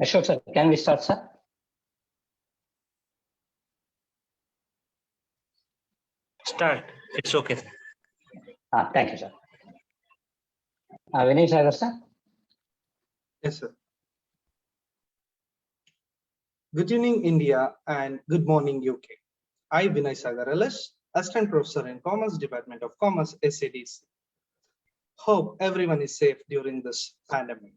Ashok sir, can we start, sir? Start. It's okay. Thank you, sir. Vinay Sagar, sir. Yes, sir. Good evening, India, and good morning, UK. I, Vinay Sagar, Assistant Professor in Commerce Department of Commerce, SADC. Hope everyone is safe during this pandemic.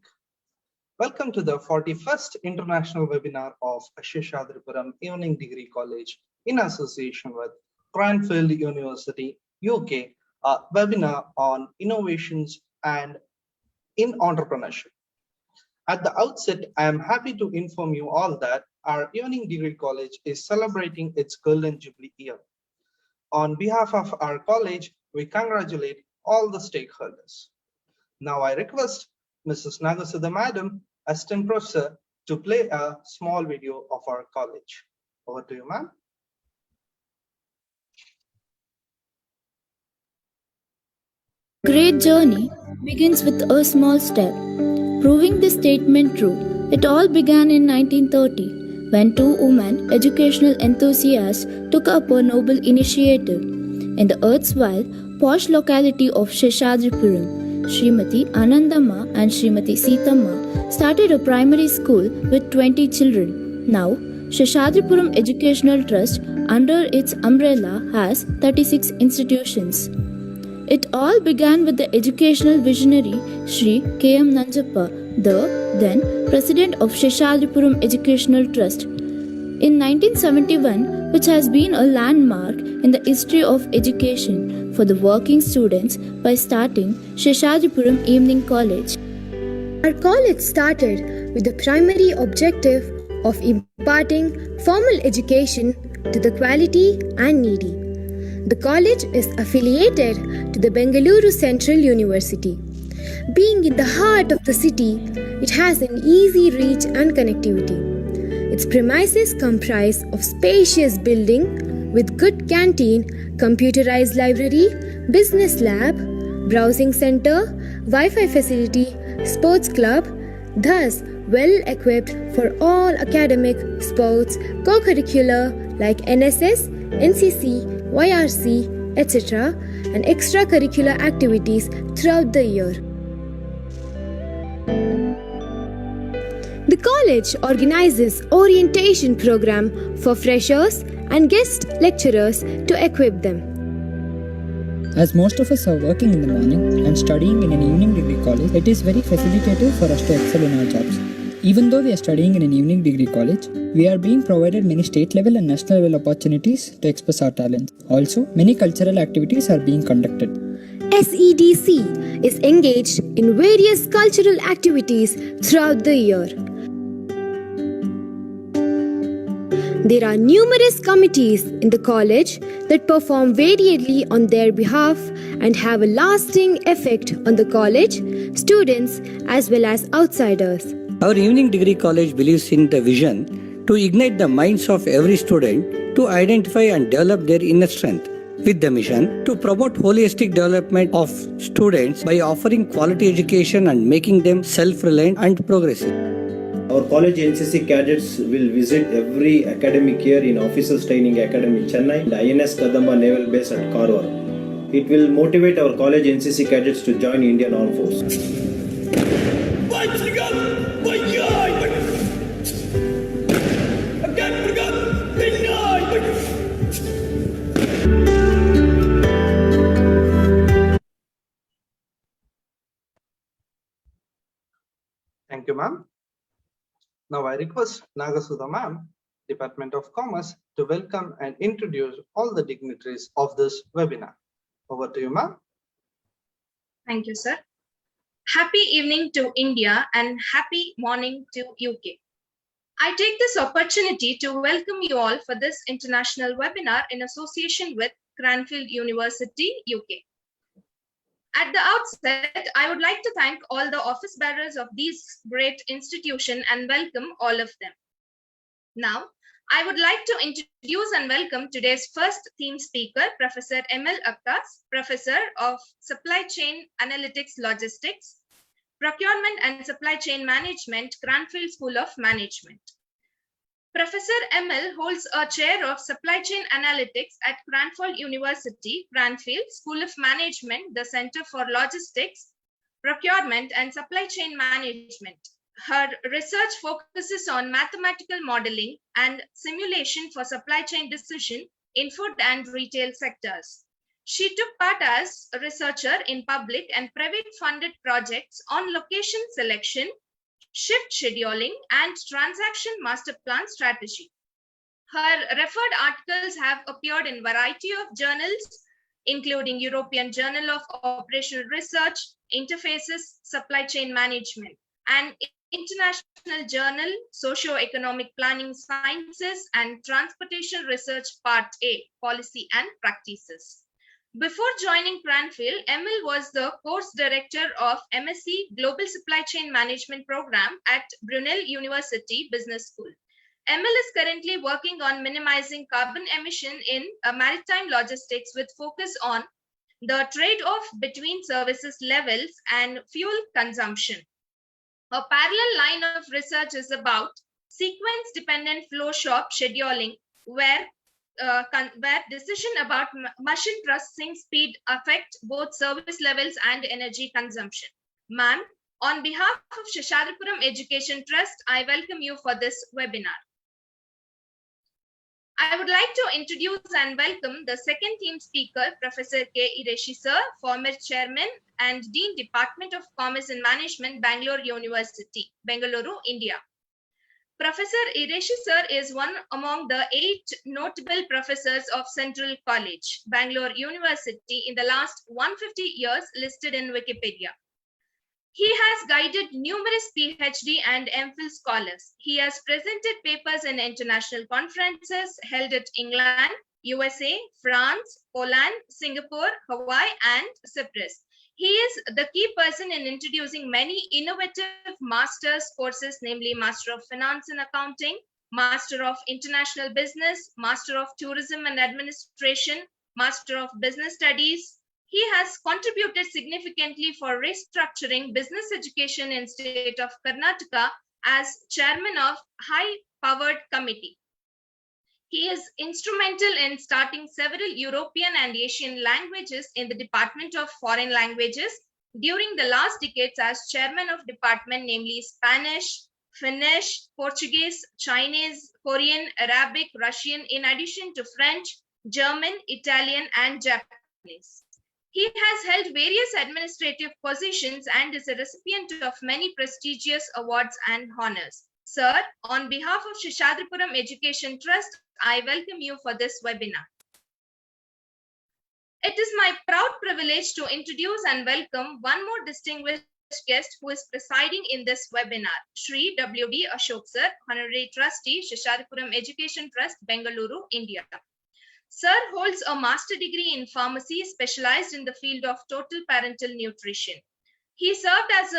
Welcome to the 41st International Webinar of Seshadripuram Evening Degree College in association with Cranfield University, UK, a webinar on innovations and in entrepreneurship. At the outset, I am happy to inform you all that our Evening Degree College is celebrating its Golden Jubilee year. On behalf of our college, we congratulate all the stakeholders. Now I request Mrs. Nagasudha Madam, Assistant Professor, to play a small video of our college. Over to you, ma'am. Great journey begins with a small step. Proving this statement true, it all began in 1930 when two women, educational enthusiasts, took up a noble initiative. In the erstwhile posh locality of Seshadripuram, Srimati Anandamma and Srimati Seethamma started a primary school with 20 children. Now, Seshadripuram Educational Trust under its umbrella has 36 institutions. It all began with the educational visionary Sri K.M. Nanjappa, the then President of Seshadripuram Educational Trust. In 1971, which has been a landmark in the history of education for the working students by starting Seshadripuram Evening College. Our college started with the primary objective of imparting formal education to the quality and needy. The college is affiliated to the Bengaluru Central University. Being in the heart of the city, it has an easy reach and connectivity. Its premises comprise of spacious building with good canteen, computerized library, business lab, browsing center, Wi-Fi facility, sports club, thus well equipped for all academic, sports, co-curricular like NSS, NCC, YRC, etc. and extracurricular activities throughout the year. The college organizes orientation program for freshers and guest lecturers to equip them. As most of us are working in the morning and studying in an evening degree college, it is very facilitative for us to excel in our jobs. Even though we are studying in an evening degree college, we are being provided many state level and national level opportunities to express our talents. Also, many cultural activities are being conducted. SEDC is engaged in various cultural activities throughout the year. There are numerous committees in the college that perform variedly on their behalf and have a lasting effect on the college, students as well as outsiders. Our evening degree college believes in the vision to ignite the minds of every student to identify and develop their inner strength, with the mission to promote holistic development of students by offering quality education and making them self-reliant and progressive. Our college NCC cadets will visit every academic year in Officers Training Academy Chennai and INS Kadamba Naval Base at Karwar. It will motivate our college NCC cadets to join Indian Armed Forces. Thank you, ma'am. Now I request Nagasudha ma'am, Department of Commerce, to welcome and introduce all the dignitaries of this webinar. Over to you, ma'am. Thank you, sir. Happy evening to India and happy morning to UK. I take this opportunity to welcome you all for this international webinar in association with Cranfield University, UK. At the outset, I would like to thank all the office bearers of these great institutions and welcome all of them. Now, I would like to introduce and welcome today's first theme speaker, Professor M.L. Akkas, Professor of Supply Chain Analytics Logistics, Procurement and Supply Chain Management, Cranfield School of Management. Professor ML holds a chair of Supply Chain Analytics at Cranfield University, Cranfield School of Management, the Center for Logistics, Procurement and Supply Chain Management. Her research focuses on mathematical modeling and simulation for supply chain decision in food and retail sectors. She took part as a researcher in public and private funded projects on location selection, shift scheduling, and transaction master plan strategy. Her referred articles have appeared in a variety of journals, including European Journal of Operational Research, Interfaces, Supply Chain Management, and International Journal, Socio-Economic Planning Sciences and Transportation Research Part A, Policy and Practices. Before joining Cranfield, Emil was the course director of MSc Global Supply Chain Management Program at Brunel University Business School. Emil is currently working on minimizing carbon emission in maritime logistics with focus on the trade-off between services levels and fuel consumption. A parallel line of research is about sequence-dependent flow shop scheduling, where decision about machine processing speed affect both service levels and energy consumption. Ma'am, on behalf of Seshadripuram Education Trust, I welcome you for this webinar. I would like to introduce and welcome the second team speaker, Professor K. Ireshi sir, former chairman and Dean Department of Commerce and Management, Bangalore University, Bengaluru, India. Professor Ireshi sir is one among the 8 notable professors of Central College, Bangalore University in the last 150 years listed in Wikipedia. He has guided numerous PhD and MPhil scholars. He has presented papers in international conferences held at England, USA, France, Poland, Singapore, Hawaii, and Cyprus. He is the key person in introducing many innovative master's courses, namely Master of Finance and Accounting, Master of International Business, Master of Tourism and Administration, Master of Business Studies. He has contributed significantly for restructuring business education in state of Karnataka as chairman of high-powered committee. He is instrumental in starting several European and Asian languages in the Department of Foreign Languages during the last decades as chairman of department, namely Spanish, Finnish, Portuguese, Chinese, Korean, Arabic, Russian, in addition to French, German, Italian, and Japanese. He has held various administrative positions and is a recipient of many prestigious awards and honors. Sir, on behalf of Seshadripuram Education Trust, I welcome you for this webinar. It is my proud privilege to introduce and welcome one more distinguished guest who is presiding in this webinar, Shri W.D. Ashok Sir, Honorary Trustee, Seshadripuram Education Trust, Bengaluru, India. Sir holds a master degree in pharmacy specialized in the field of total parental nutrition. He served at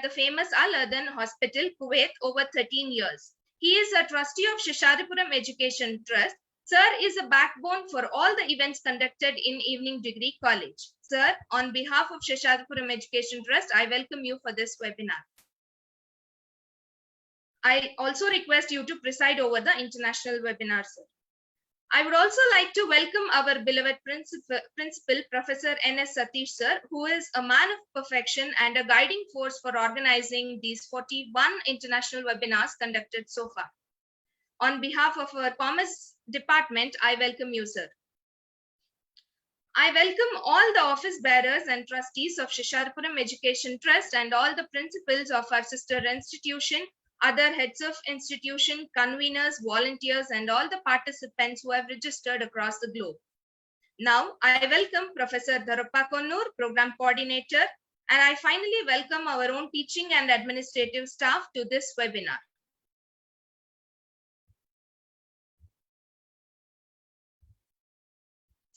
the famous Al-Adan Hospital, Kuwait, over 13 years. He is a trustee of Seshadripuram Education Trust. Sir is a backbone for all the events conducted in Evening Degree College. Sir, on behalf of Seshadripuram Education Trust, I welcome you for this webinar. I also request you to preside over the international webinar, sir. I would also like to welcome our beloved principal, Professor N.S. Satish sir, who is a man of perfection and a guiding force for organizing these 41 international webinars conducted so far. On behalf of our Commerce Department, I welcome you, sir. I welcome all the office bearers and trustees of Seshadripuram Education Trust and all the principals of our sister institution, other heads of institution, conveners, volunteers, and all the participants who have registered across the globe. Now, I welcome Professor Dharappa Konnur, Program Coordinator, and I finally welcome our own teaching and administrative staff to this webinar.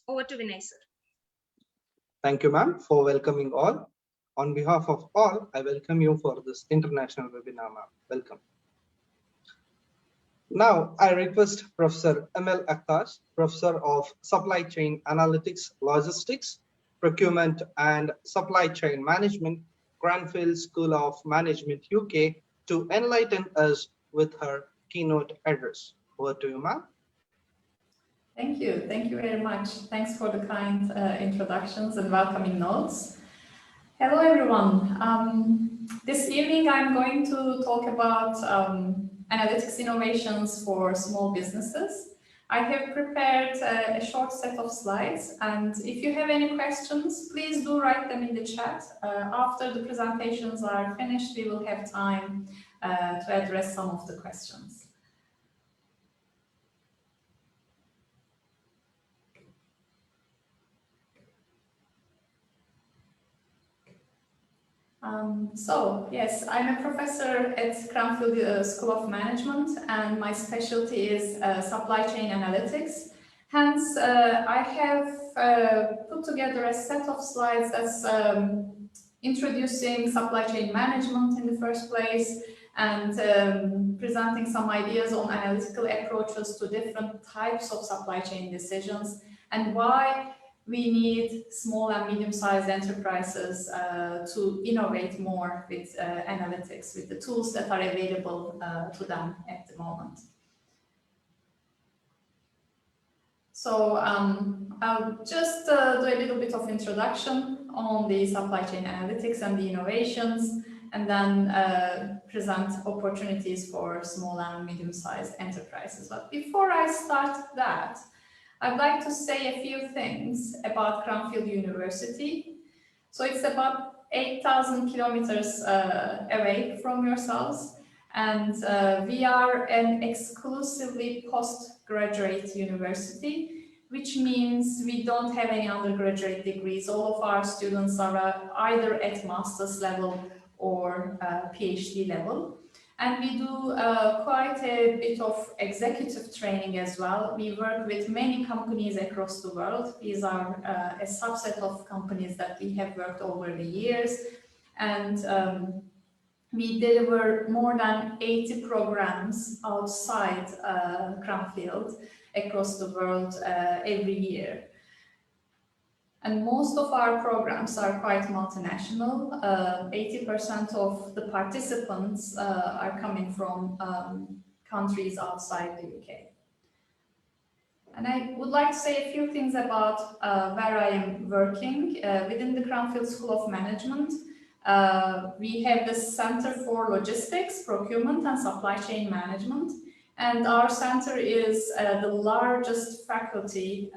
Over to Vinay, sir. Thank you, ma'am, for welcoming all. On behalf of all, I welcome you for this international webinar, ma'am. Welcome. Now, I request Professor M.L. Akhtas, Professor of Supply Chain Analytics Logistics, Procurement and Supply Chain Management, Cranfield School of Management, UK, to enlighten us with her keynote address. Over to you, ma'am. Thank you. Thank you very much. Thanks for the kind introductions and welcoming notes. Hello, everyone. This evening, I'm going to talk about analytics innovations for small businesses. I have prepared a short set of slides, and if you have any questions, please do write them in the chat. After the presentations are finished, we will have time to address some of the questions. Yes, I'm a professor at Cranfield School of Management, and my specialty is supply chain analytics. Hence, I have put together a set of slides that's introducing supply chain management in the first place, and presenting some ideas on analytical approaches to different types of supply chain decisions, and why we need small and medium-sized enterprises to innovate more with analytics, with the tools that are available to them at the moment. So I'll just do a little bit of introduction on the supply chain analytics and the innovations, and then present opportunities for small and medium-sized enterprises. But before I start that, I'd like to say a few things about Cranfield University. So it's about 8,000 kilometers away from yourselves, and we are an exclusively postgraduate university, which means we don't have any undergraduate degrees. All of our students are either at master's level or PhD level. And we do quite a bit of executive training as well. We work with many companies across the world. These are a subset of companies that we have worked over the years. And we deliver more than 80 programs outside Cranfield across the world every year. And most of our programs are quite multinational. 80% of the participants are coming from countries outside the UK. And I would like to say a few things about where I am working. Within the Cranfield School of Management, we have the Center for Logistics, Procurement and Supply Chain Management. And our center is the largest faculty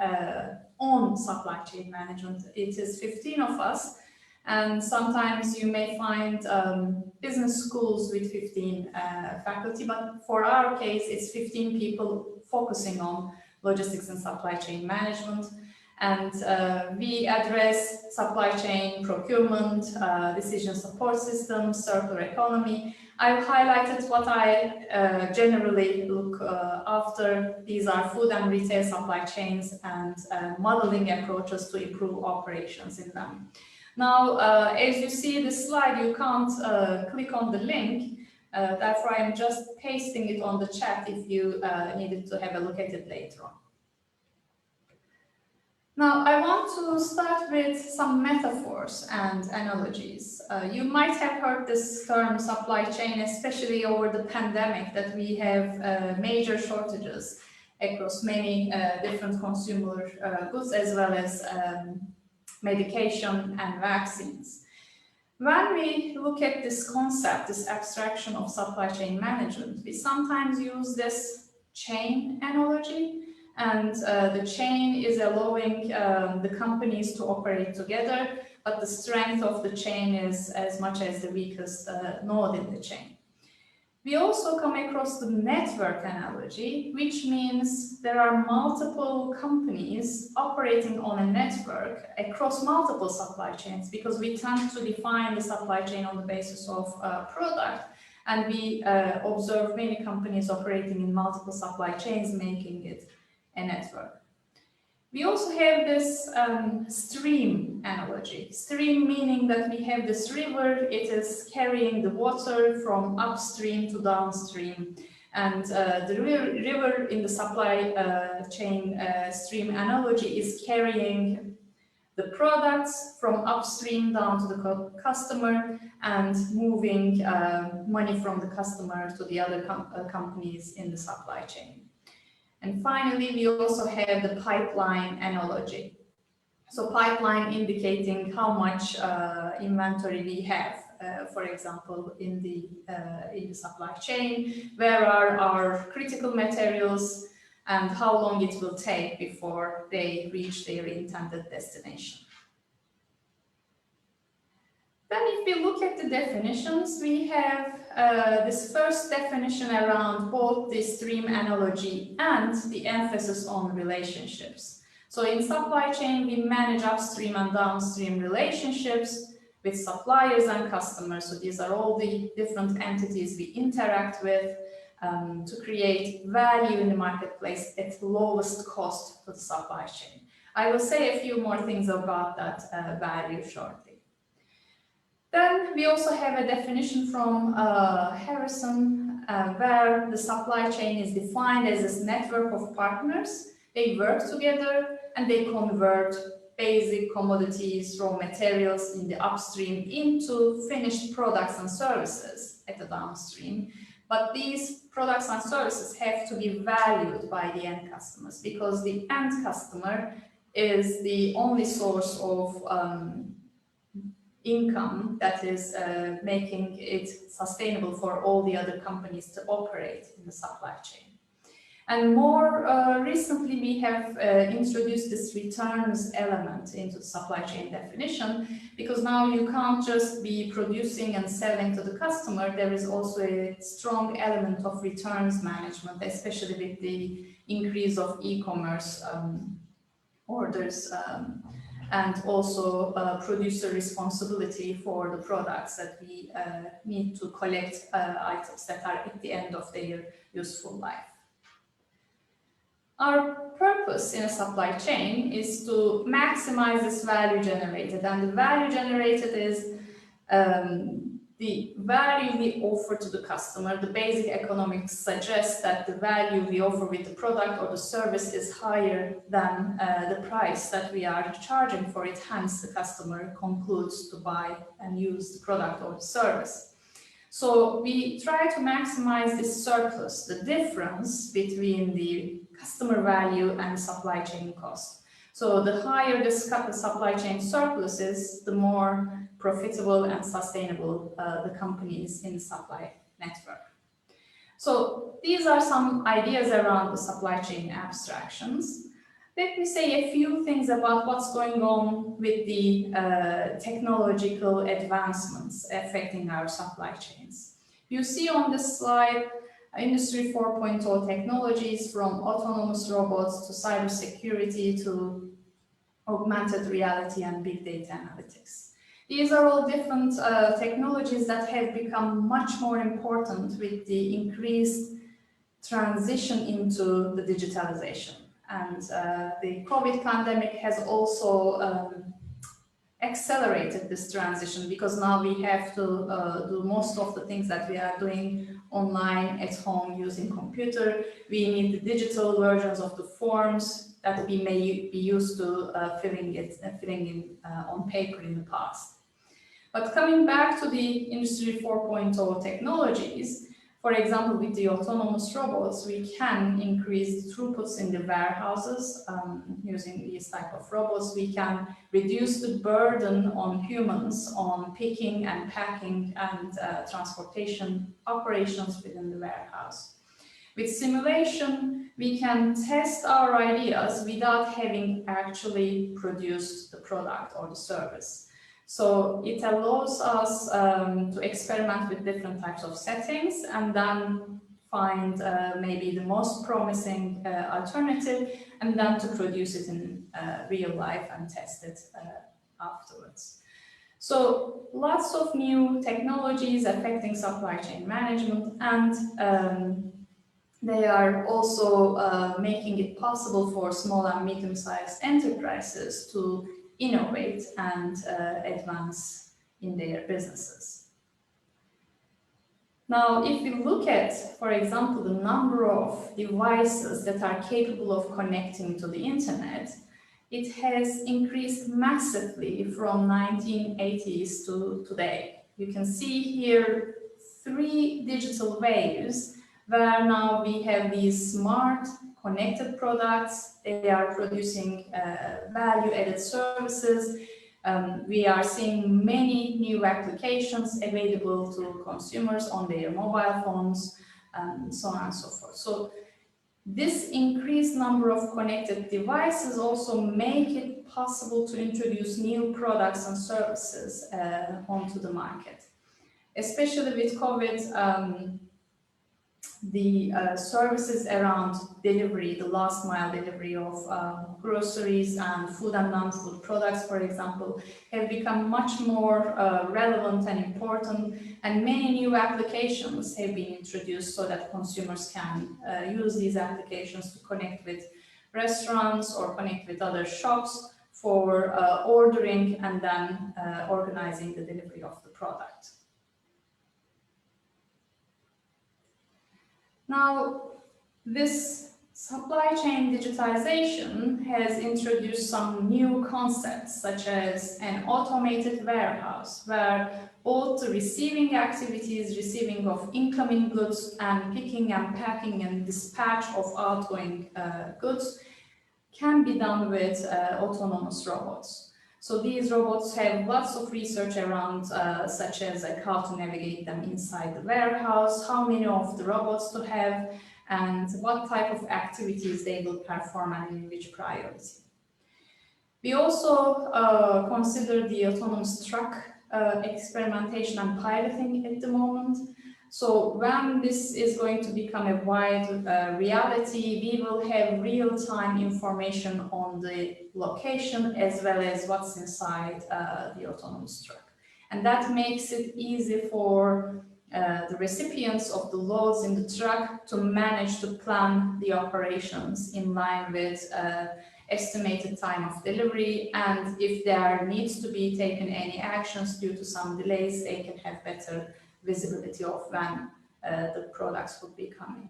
on supply chain management. It is 15 of us, and sometimes you may find business schools with 15 faculty, but for our case, it's 15 people focusing on logistics and supply chain management. And we address supply chain, procurement, decision support systems, circular economy. I've highlighted what I generally look after. These are food and retail supply chains and modeling approaches to improve operations in them. Now, as you see the slide, you can't click on the link. Therefore, I'm just pasting it on the chat if you needed to have a look at it later on. Now, I want to start with some metaphors and analogies. You might have heard this term supply chain, especially over the pandemic, that we have major shortages across many different consumer goods, as well as medication and vaccines. When we look at this concept, this abstraction of supply chain management, we sometimes use this chain analogy. And the chain is allowing the companies to operate together, but the strength of the chain is as much as the weakest node in the chain. We also come across the network analogy, which means there are multiple companies operating on a network across multiple supply chains, because we tend to define the supply chain on the basis of product, and we observe many companies operating in multiple supply chains, making it a network. We also have this stream analogy. Stream meaning that we have this river, it is carrying the water from upstream to downstream. And the river in the supply chain stream analogy is carrying the products from upstream down to the customer and moving money from the customer to the other companies in the supply chain. And finally, we also have the pipeline analogy. So pipeline indicating how much inventory we have, for example, in the supply chain, where are our critical materials, and how long it will take before they reach their intended destination. Then if we look at the definitions, we have this first definition around both the stream analogy and the emphasis on relationships. So in supply chain, we manage upstream and downstream relationships with suppliers and customers. So these are all the different entities we interact with to create value in the marketplace at lowest cost to the supply chain. I will say a few more things about that value shortly. Then we also have a definition from Harrison where the supply chain is defined as this network of partners. They work together and they convert basic commodities, raw materials in the upstream into finished products and services at the downstream. But these products and services have to be valued by the end customers because the end customer is the only source of income that is making it sustainable for all the other companies to operate in the supply chain. And more recently, we have introduced this returns element into the supply chain definition, because now you can't just be producing and selling to the customer. There is also a strong element of returns management, especially with the increase of e-commerce orders and also producer responsibility for the products that we need to collect items that are at the end of their useful life. Our purpose in a supply chain is to maximize this value generated, and the value generated is the value we offer to the customer. The basic economics suggests that the value we offer with the product or the service is higher than the price that we are charging for it. Hence, the customer concludes to buy and use the product or the service. So we try to maximize this surplus, the difference between the customer value and supply chain cost. So the higher the supply chain surplus is, the more profitable and sustainable the companies in the supply network. So these are some ideas around the supply chain abstractions. Let me say a few things about what's going on with the technological advancements affecting our supply chains. You see on this slide Industry 4.0 technologies, from autonomous robots to cybersecurity to augmented reality and big data analytics. These are all different technologies that have become much more important with the increased transition into the digitalization. And the COVID pandemic has also accelerated this transition, because now we have to do most of the things that we are doing online at home using computer. We need the digital versions of the forms that we may be used to filling in on paper in the past. But coming back to the Industry 4.0 technologies, for example, with the autonomous robots, we can increase the throughputs in the warehouses using these type of robots. We can reduce the burden on humans on picking and packing and transportation operations within the warehouse. With simulation, we can test our ideas without having actually produced the product or the service. So it allows us to experiment with different types of settings and then find maybe the most promising alternative, and then to produce it in real life and test it afterwards. So lots of new technologies affecting supply chain management, and they are also making it possible for small and medium-sized enterprises to innovate and advance in their businesses. Now, if we look at, for example, the number of devices that are capable of connecting to the internet, it has increased massively from 1980s to today. You can see here 3 digital waves where now we have these smart connected products. They are producing value-added services. We are seeing many new applications available to consumers on their mobile phones, and so on and so forth. So this increased number of connected devices also make it possible to introduce new products and services onto the market. Especially with COVID, the services around delivery, the last mile delivery of groceries and food and non-food products, for example, have become much more relevant and important, and many new applications have been introduced so that consumers can use these applications to connect with restaurants or connect with other shops for ordering and then organizing the delivery of the product. Now, this supply chain digitization has introduced some new concepts, such as an automated warehouse, where both the receiving activities, receiving of incoming goods, and picking and packing and dispatch of outgoing goods can be done with autonomous robots. So these robots have lots of research around, such as how to navigate them inside the warehouse, how many of the robots to have, and what type of activities they will perform and in which priority. We also consider the autonomous truck experimentation and piloting at the moment. So when this is going to become a wide reality, we will have real-time information on the location as well as what's inside the autonomous truck. And that makes it easy for the recipients of the loads in the truck to manage to plan the operations in line with estimated time of delivery, and if there needs to be taken any actions due to some delays, they can have better visibility of when the products would be coming.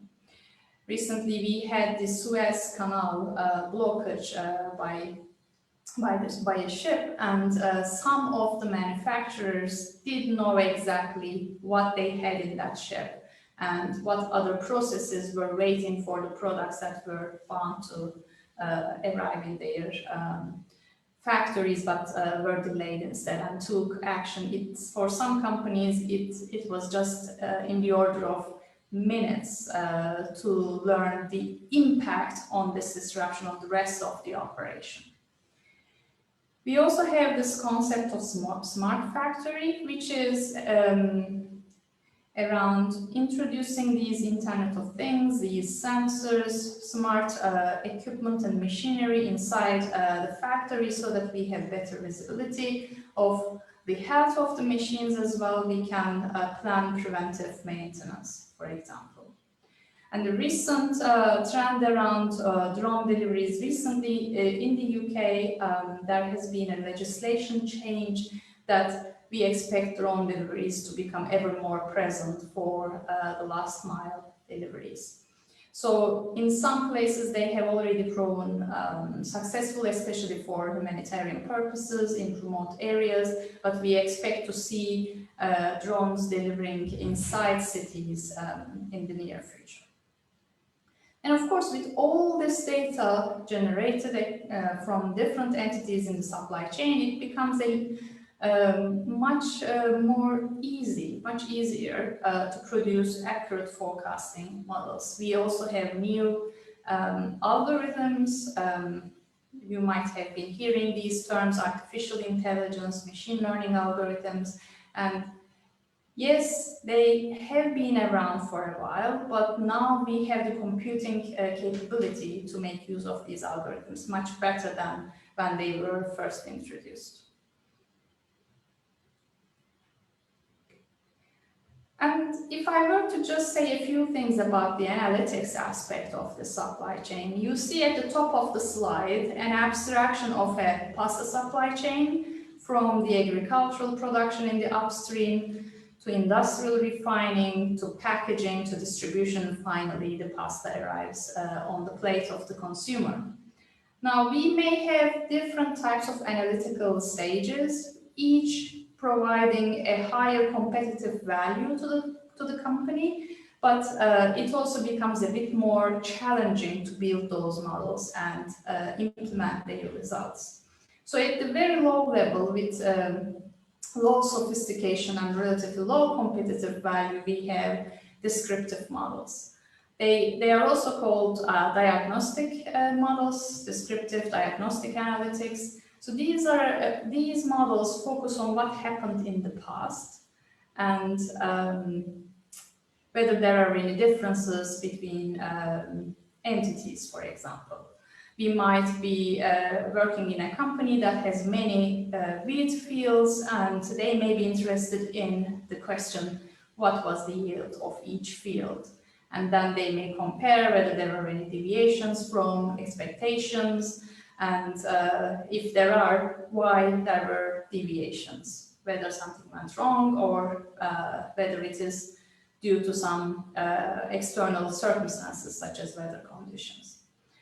Recently, we had the Suez Canal blockage by a ship, and some of the manufacturers did know exactly what they had in that ship and what other processes were waiting for the products that were bound to arrive in their factories, but were delayed instead and took action. For some companies, it was just in the order of minutes to learn the impact on this disruption of the rest of the operation. We also have this concept of smart factory, which is around introducing these Internet of Things, these sensors, smart equipment and machinery inside the factory so that we have better visibility of the health of the machines as well. We can plan preventive maintenance, for example. And the recent trend around drone deliveries recently in the UK, there has been a legislation change that we expect drone deliveries to become ever more present for the last mile deliveries. So in some places they have already proven successful, especially for humanitarian purposes in remote areas, but we expect to see drones delivering inside cities in the near future. And of course, with all this data generated from different entities in the supply chain, it becomes a much easier to produce accurate forecasting models. We also have new algorithms. You might have been hearing these terms: artificial intelligence, machine learning algorithms, and yes, they have been around for a while, but now we have the computing capability to make use of these algorithms much better than when they were first introduced. And if I were to just say a few things about the analytics aspect of the supply chain, you see at the top of the slide an abstraction of a pasta supply chain, from the agricultural production in the upstream to industrial refining to packaging to distribution, and finally the pasta arrives on the plate of the consumer. Now, we may have different types of analytical stages, each providing a higher competitive value to the company, but it also becomes a bit more challenging to build those models and implement their results. So at the very low level, with low sophistication and relatively low competitive value, we have descriptive models. They are also called diagnostic models, descriptive diagnostic analytics. So these models focus on what happened in the past and whether there are any differences between entities, for example. We might be working in a company that has many wheat fields, and they may be interested in the question, what was the yield of each field? And then they may compare whether there are any deviations from expectations, and if there are, why there were deviations, whether something went wrong or whether it is due to some external circumstances such as weather conditions.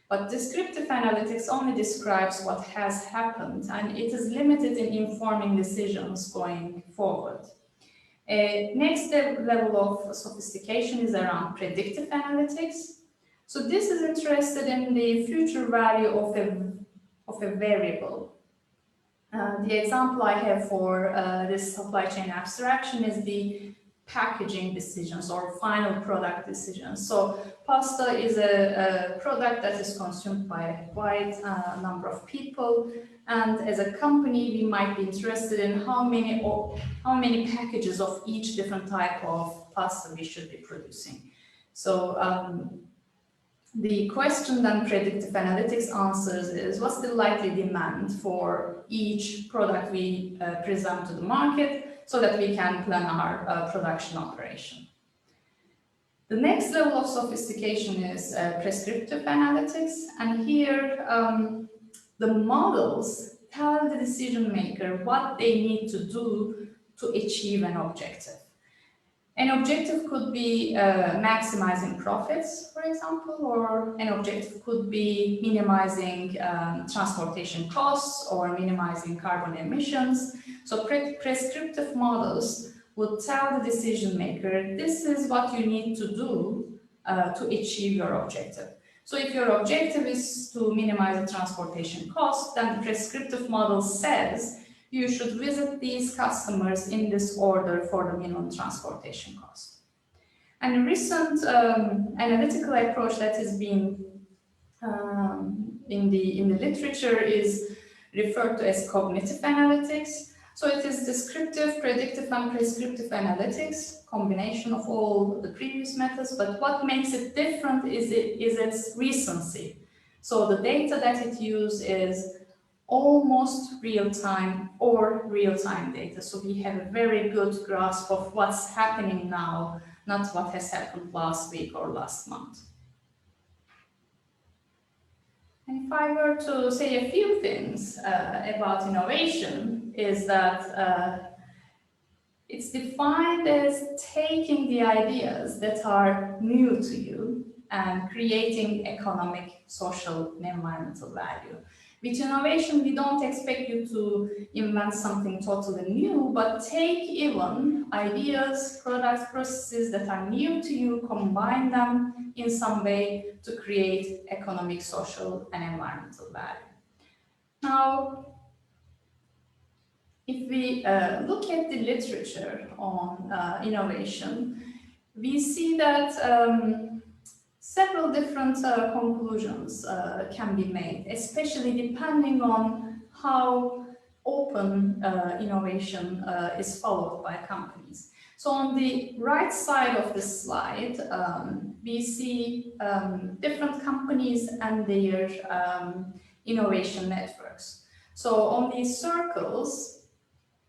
But descriptive analytics only describes what has happened, and it is limited in informing decisions going forward. Next level of sophistication is around predictive analytics. So this is interested in the future value of a variable. The example I have for this supply chain abstraction is the packaging decisions or final product decisions. So pasta is a product that is consumed by a wide number of people, and as a company we might be interested in how many packages of each different type of pasta we should be producing. So the question then predictive analytics answers is, what's the likely demand for each product we present to the market, so that we can plan our production operation. The next level of sophistication is prescriptive analytics, and here the models tell the decision maker what they need to do to achieve an objective. An objective could be maximizing profits, for example, or an objective could be minimizing transportation costs or minimizing carbon emissions. So prescriptive models would tell the decision maker, this is what you need to do to achieve your objective. So if your objective is to minimize the transportation cost, then the prescriptive model says you should visit these customers in this order for the minimum transportation cost. And a recent analytical approach that has been in the literature is referred to as cognitive analytics. So it is descriptive, predictive, and prescriptive analytics, combination of all the previous methods, but what makes it different is its recency. So the data that it uses is almost real-time or real-time data. So we have a very good grasp of what's happening now, not what has happened last week or last month. And if I were to say a few things about innovation, is that it's defined as taking the ideas that are new to you and creating economic, social, and environmental value. With innovation, we don't expect you to invent something totally new, but take even ideas, products, processes that are new to you, combine them in some way to create economic, social, and environmental value. Now, if we look at the literature on innovation, we see that several different conclusions can be made, especially depending on how open innovation is followed by companies. So on the right side of the slide, we see different companies and their innovation networks. So on these circles,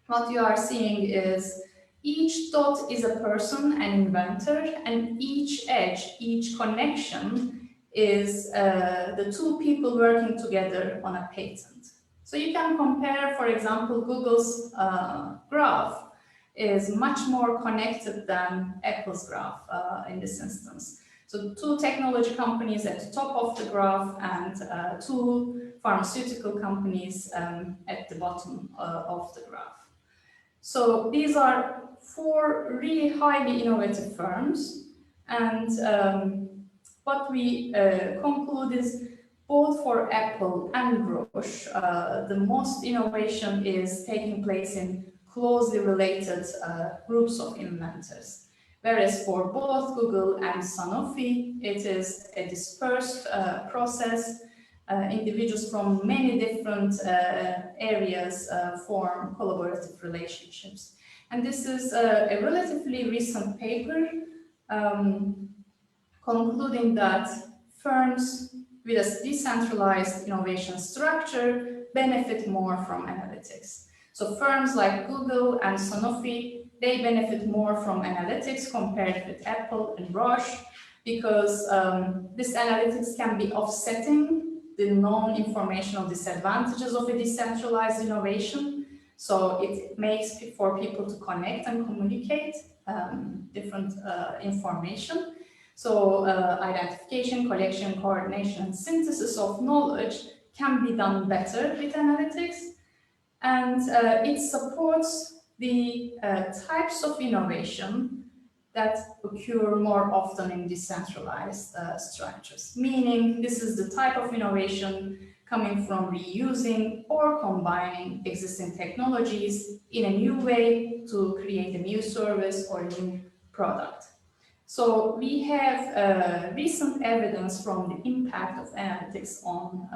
what you are seeing is each dot is a person, an inventor, and each edge, each connection is the two people working together on a patent. So you can compare, for example, Google's graph is much more connected than Apple's graph in this instance. So 2 technology companies at the top of the graph and 2 pharmaceutical companies at the bottom of the graph. So these are 4 really highly innovative firms, and what we conclude is both for Apple and Roche, the most innovation is taking place in closely related groups of inventors. Whereas for both Google and Sanofi, it is a dispersed process. Individuals from many different areas form collaborative relationships. And this is a relatively recent paper concluding that firms with a decentralized innovation structure benefit more from analytics. So firms like Google and Sanofi, they benefit more from analytics compared with Apple and Roche, because this analytics can be offsetting the non-informational disadvantages of a decentralized innovation. So it makes for people to connect and communicate different information. So identification, collection, coordination, and synthesis of knowledge can be done better with analytics. And it supports the types of innovation that occur more often in decentralized structures. Meaning this is the type of innovation coming from reusing or combining existing technologies in a new way to create a new service or a new product. So we have recent evidence from the impact of analytics on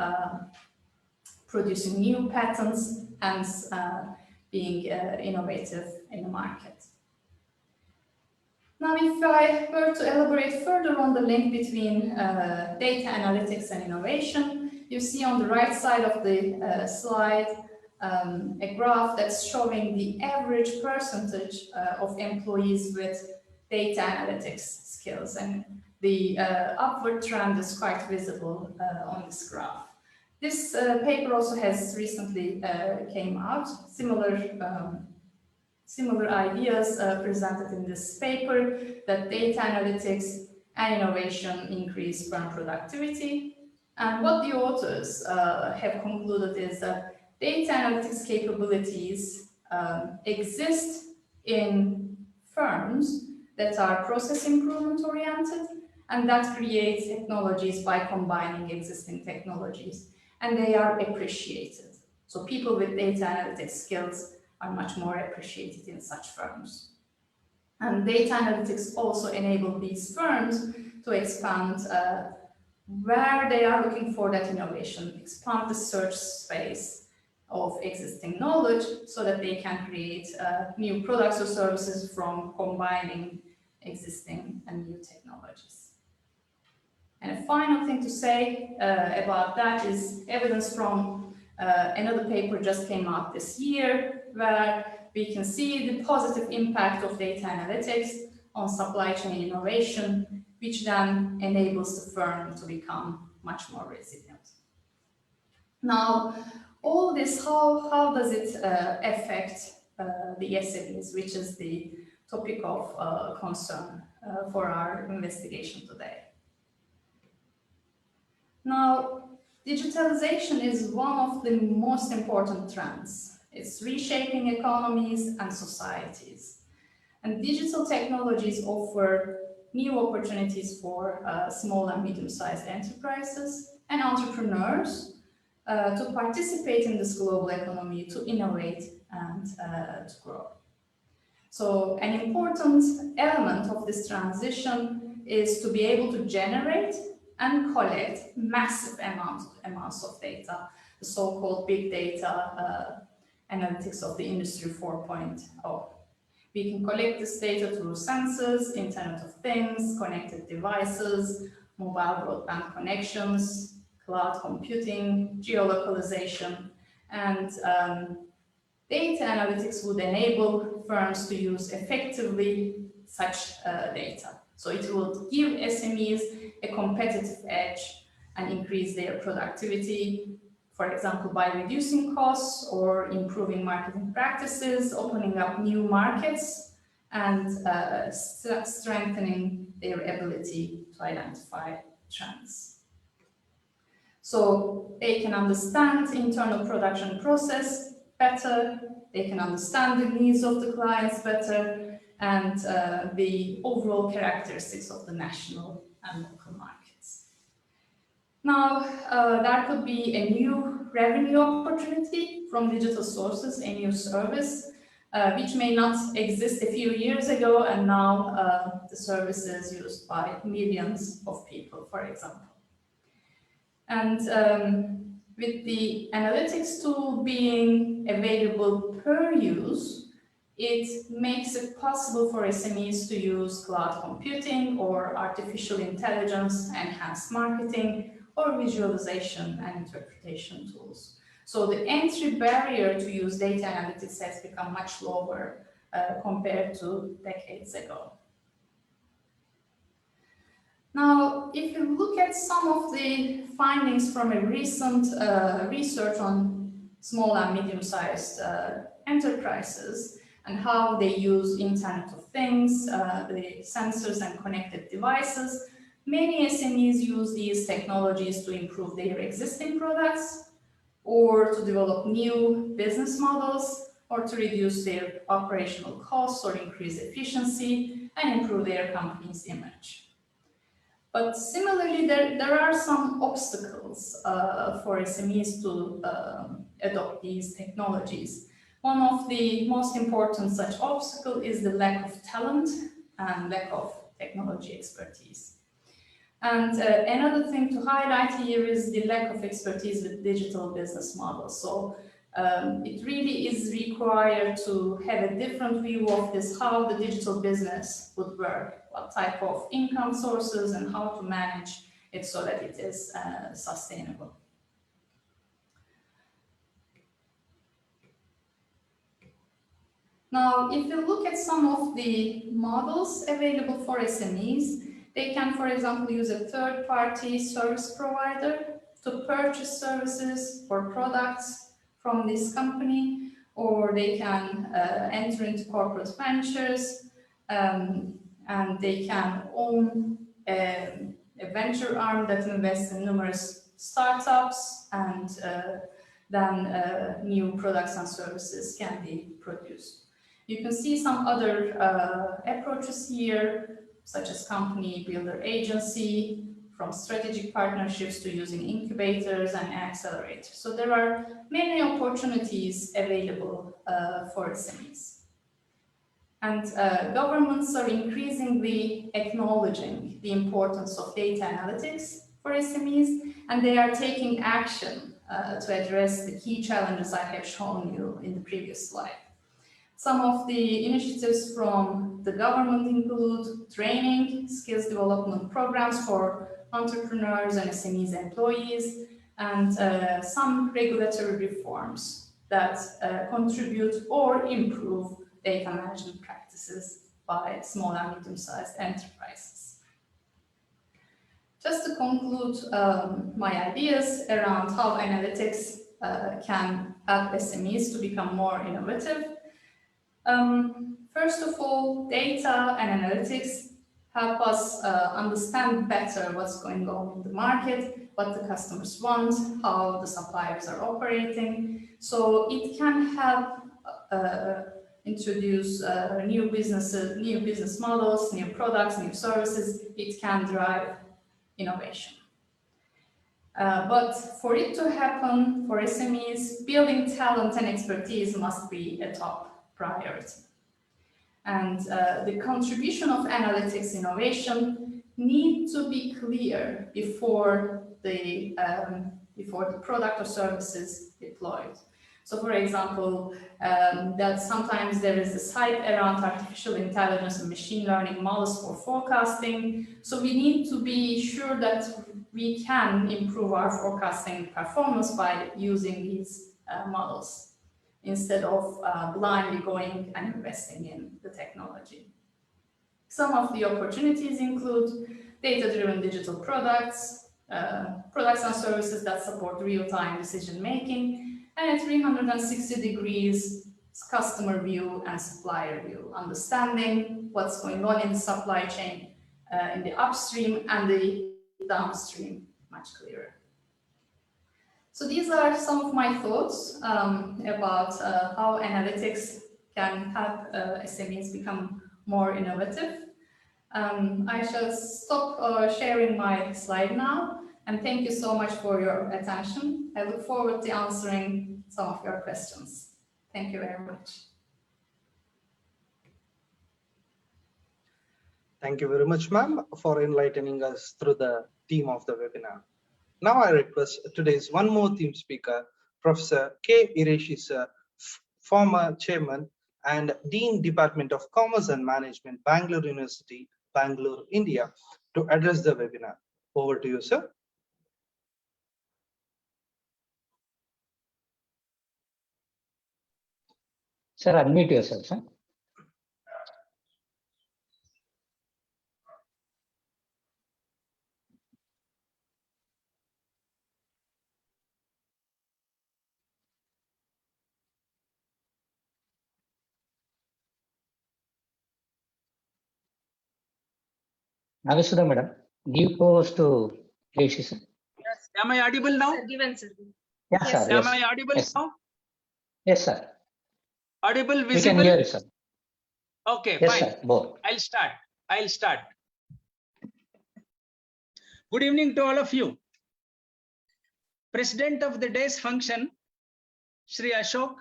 producing new patents and being innovative in the market. Now, if I were to elaborate further on the link between data analytics and innovation, you see on the right side of the slide a graph that's showing the average percentage of employees with data analytics skills, and the upward trend is quite visible on this graph. This paper also has recently came out, similar ideas presented in this paper, that data analytics and innovation increase firm productivity. And what the authors have concluded is that data analytics capabilities exist in firms that are process improvement oriented and that create technologies by combining existing technologies, and they are appreciated. So people with data analytics skills are much more appreciated in such firms. And data analytics also enable these firms to expand where they are looking for that innovation, expand the search space of existing knowledge so that they can create new products or services from combining existing and new technologies. And a final thing to say about that is evidence from another paper just came out this year, where we can see the positive impact of data analytics on supply chain innovation, which then enables the firm to become much more resilient. Now, all this, how does it affect the SMEs, which is the topic of concern for our investigation today? Now, digitalization is one of the most important trends. It's reshaping economies and societies. And digital technologies offer new opportunities for small and medium-sized enterprises and entrepreneurs to participate in this global economy, to innovate and to grow. So an important element of this transition is to be able to generate and collect massive amounts of data, the so-called big data analytics of the Industry 4.0. We can collect this data through sensors, Internet of Things, connected devices, mobile broadband connections, cloud computing, geolocalization, and data analytics would enable firms to use effectively such data. So it will give SMEs a competitive edge and increase their productivity, for example, by reducing costs or improving marketing practices, opening up new markets, and strengthening their ability to identify trends. So they can understand the internal production process better, they can understand the needs of the clients better, and the overall characteristics of the national and local markets. Now, there could be a new revenue opportunity from digital sources, a new service, which may not exist a few years ago, and now the service is used by millions of people, for example. And with the analytics tool being available per use, it makes it possible for SMEs to use cloud computing or artificial intelligence, enhanced marketing, or visualization and interpretation tools. So the entry barrier to use data analytics has become much lower compared to decades ago. Now, if you look at some of the findings from a recent research on small and medium-sized enterprises and how they use Internet of Things, the sensors and connected devices, many SMEs use these technologies to improve their existing products or to develop new business models or to reduce their operational costs or increase efficiency and improve their company's image. But similarly, there are some obstacles for SMEs to adopt these technologies. One of the most important such obstacle is the lack of talent and lack of technology expertise. And another thing to highlight here is the lack of expertise with digital business models. So it really is required to have a different view of this, how the digital business would work, what type of income sources and how to manage it so that it is sustainable. Now, if you look at some of the models available for SMEs, they can, for example, use a third-party service provider to purchase services or products from this company, or they can enter into corporate ventures, and they can own a venture arm that invests in numerous startups, and then new products and services can be produced. You can see some other approaches here, such as company builder agency, from strategic partnerships to using incubators and accelerators. So there are many opportunities available for SMEs. And governments are increasingly acknowledging the importance of data analytics for SMEs, and they are taking action to address the key challenges I have shown you in the previous slide. Some of the initiatives from the government include training, skills development programs for entrepreneurs and SMEs employees, and some regulatory reforms that contribute or improve data management practices by small and medium-sized enterprises. Just to conclude my ideas around how analytics can help SMEs to become more innovative. First of all, data and analytics help us understand better what's going on in the market, what the customers want, how the suppliers are operating. So it can help introduce new business models, new products, new services. It can drive innovation. But for it to happen, for SMEs, building talent and expertise must be a top priority. And the contribution of analytics innovation need to be clear before the product or service is deployed. So for example, that sometimes there is this hype around artificial intelligence and machine learning models for forecasting. So we need to be sure that we can improve our forecasting performance by using these models, instead of blindly going and investing in the technology. Some of the opportunities include data-driven digital products, products and services that support real-time decision-making, and a 360 degrees customer view and supplier view, understanding what's going on in the supply chain in the upstream and the downstream much clearer. So these are some of my thoughts about how analytics can help SMEs become more innovative. I shall stop sharing my slide now, and thank you so much for your attention. I look forward to answering some of your questions. Thank you very much. Thank you very much, ma'am, for enlightening us through the theme of the webinar. Now I request today's one more theme speaker, Professor K. Ireshi sir, former chairman and Dean Department of Commerce and Management, Bangalore University, Bangalore, India, to address the webinar. Over to you, sir. Sir, unmute yourself, sir. Navisuddha madam, give pause to Ireshi sir. Yes. Am I audible now? Given, sir. Yes, sir. Am Yes. I audible Yes. now? Yes, sir. Audible, We can visible? hear you, sir. Okay, Yes, fine. sir. Both. I'll start. Good evening to all of you. President of the day's function, Shri Ashok.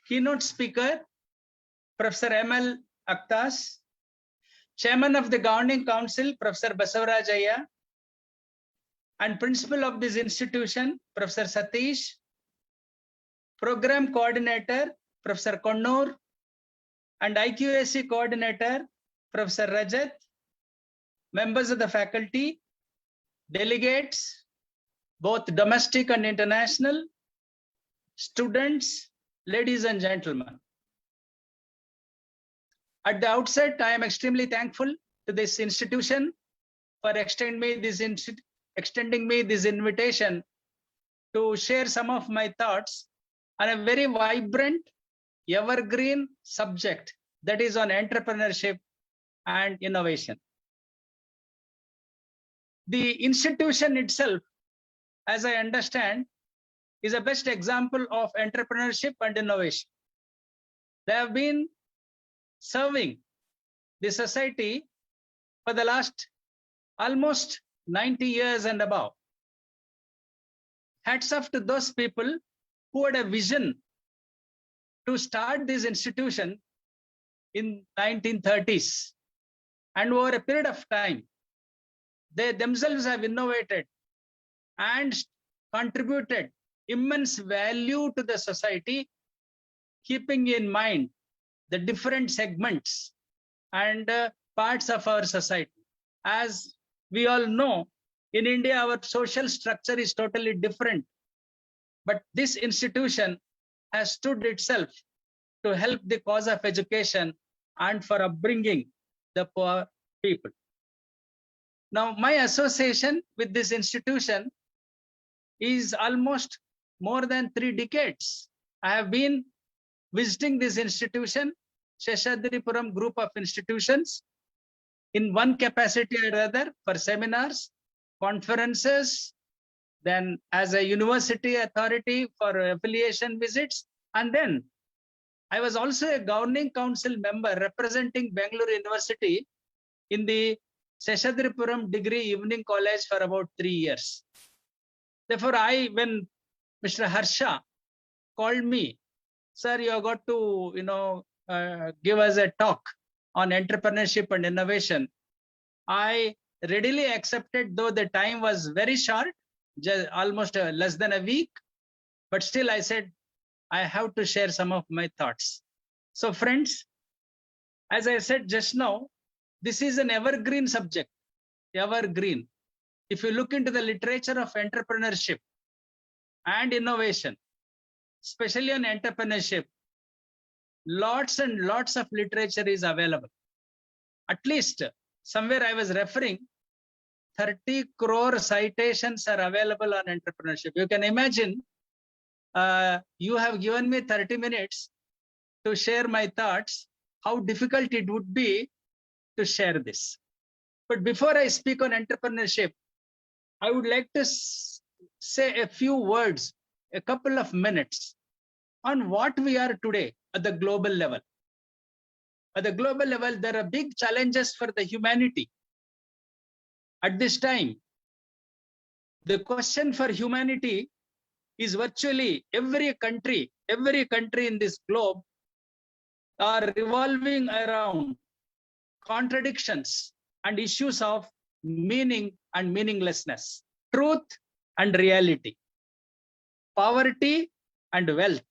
Keynote speaker, Professor M.L. Akhtas. Chairman of the Governing Council, Professor Basavaraj Ayya. And principal of this institution, Professor Satish. Program coordinator, Professor Konnur. And IQAC coordinator, Professor Rajat. Members of the faculty, delegates, both domestic and international, students, ladies and gentlemen. At the outset, I am extremely thankful to this institution for extending me this invitation to share some of my thoughts on a very vibrant, evergreen subject that is on entrepreneurship and innovation. The institution itself, as I understand, is a best example of entrepreneurship and innovation. They have been serving the society for the last almost 90 years and above. Hats off to those people who had a vision to start this institution in 1930s. And over a period of time, they themselves have innovated and contributed immense value to the society, keeping in mind the different segments and parts of our society. As we all know, in India, our social structure is totally different. But this institution has stood itself to help the cause of education and for upbringing the poor people. Now, my association with this institution is almost more than 3 decades. I have been visiting this institution, Seshadripuram group of institutions, in one capacity or other for seminars, conferences, then as a university authority for affiliation visits. And then I was also a governing council member representing Bangalore University in the Seshadripuram Degree Evening College for about 3 years. Therefore, when Mr. Harsha called me, sir, you have got to, give us a talk on entrepreneurship and innovation, I readily accepted, though the time was very short, just almost less than a week. But still, I said, I have to share some of my thoughts. So, friends, as I said just now, this is an evergreen subject, evergreen. If you look into the literature of entrepreneurship and innovation, especially on entrepreneurship, lots and lots of literature is available. At least somewhere I was referring, 30 crore citations are available on entrepreneurship. You can imagine, you have given me 30 minutes. to share my thoughts, how difficult it would be to share this. But before I speak on entrepreneurship, I would like to say a few words, a couple of minutes on what we are today at the global level. At the global level, there are big challenges for the humanity. At this time, the question for humanity is virtually every country in this globe are revolving around contradictions and issues of meaning and meaninglessness, truth and reality, poverty and wealth,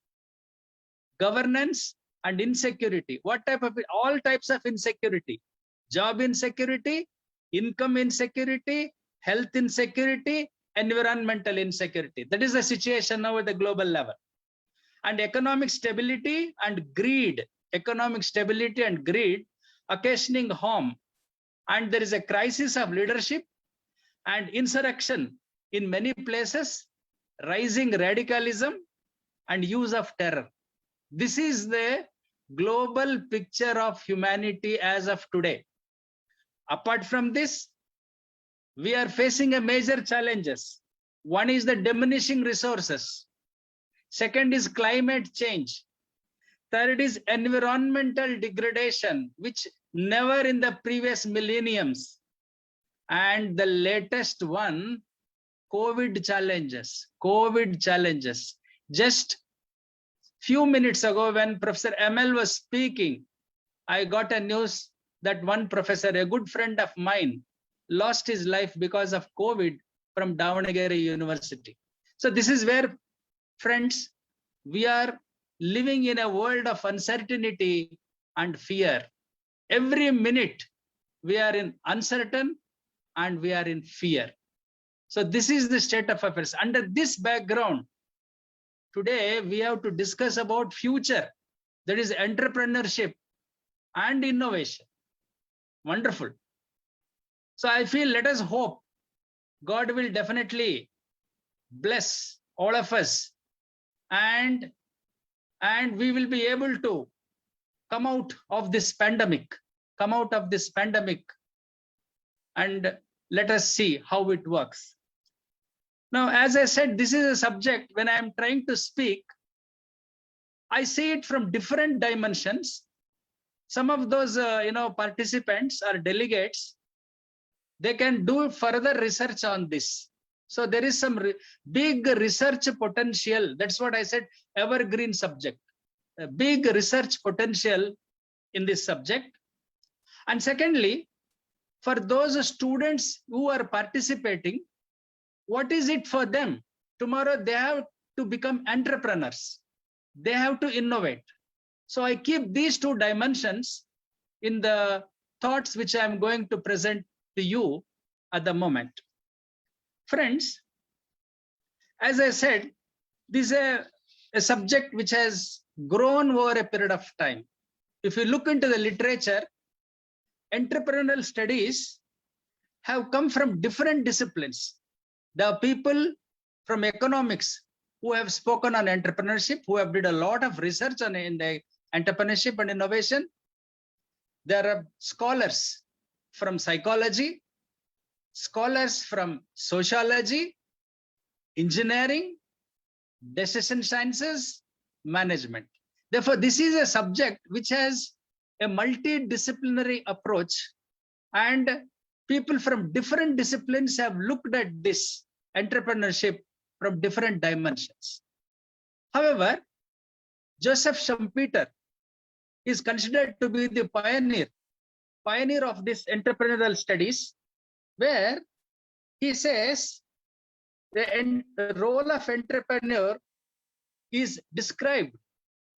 governance and insecurity. What type of, all types of insecurity, job insecurity, income insecurity, health insecurity, environmental insecurity. That is the situation now at the global level. And economic stability and greed, occasioning harm. And there is a crisis of leadership and insurrection in many places, rising radicalism and use of terror. This is the global picture of humanity as of today. Apart from this, we are facing a major challenges. One is the diminishing resources. Second is climate change. Third is environmental degradation, which never in the previous millenniums. And the latest one, COVID challenges. Just few minutes ago when Professor ML was speaking, I got a news that one professor, a good friend of mine, lost his life because of COVID from Davangere University. So this is where, friends, we are living in a world of uncertainty and fear. Every minute we are in uncertain and we are in fear. So this is the state of affairs. Under this background, today we have to discuss about future, that is entrepreneurship and innovation. Wonderful. So I feel, let us hope God will definitely bless all of us, and we will be able to come out of this pandemic, and let us see how it works. Now, as I said, this is a subject, when I am trying to speak, I see it from different dimensions. Some of those participants or delegates, they can do further research on this. So there is some big research potential. That's what I said, evergreen subject. A big research potential in this subject. And secondly, for those students who are participating, what is it for them? Tomorrow they have to become entrepreneurs. They have to innovate. So I keep these two dimensions in the thoughts which I am going to present to you at the moment. Friends, as I said, this is a subject which has grown over a period of time. If you look into the literature, entrepreneurial studies have come from different disciplines. There are people from economics who have spoken on entrepreneurship, who have did a lot of research on in the entrepreneurship and innovation. There are scholars from psychology, scholars from sociology, engineering, decision sciences, management. Therefore, this is a subject which has a multidisciplinary approach, and people from different disciplines have looked at this entrepreneurship from different dimensions. However, Joseph Schumpeter is considered to be the pioneer of this entrepreneurial studies, where he says the role of entrepreneur is described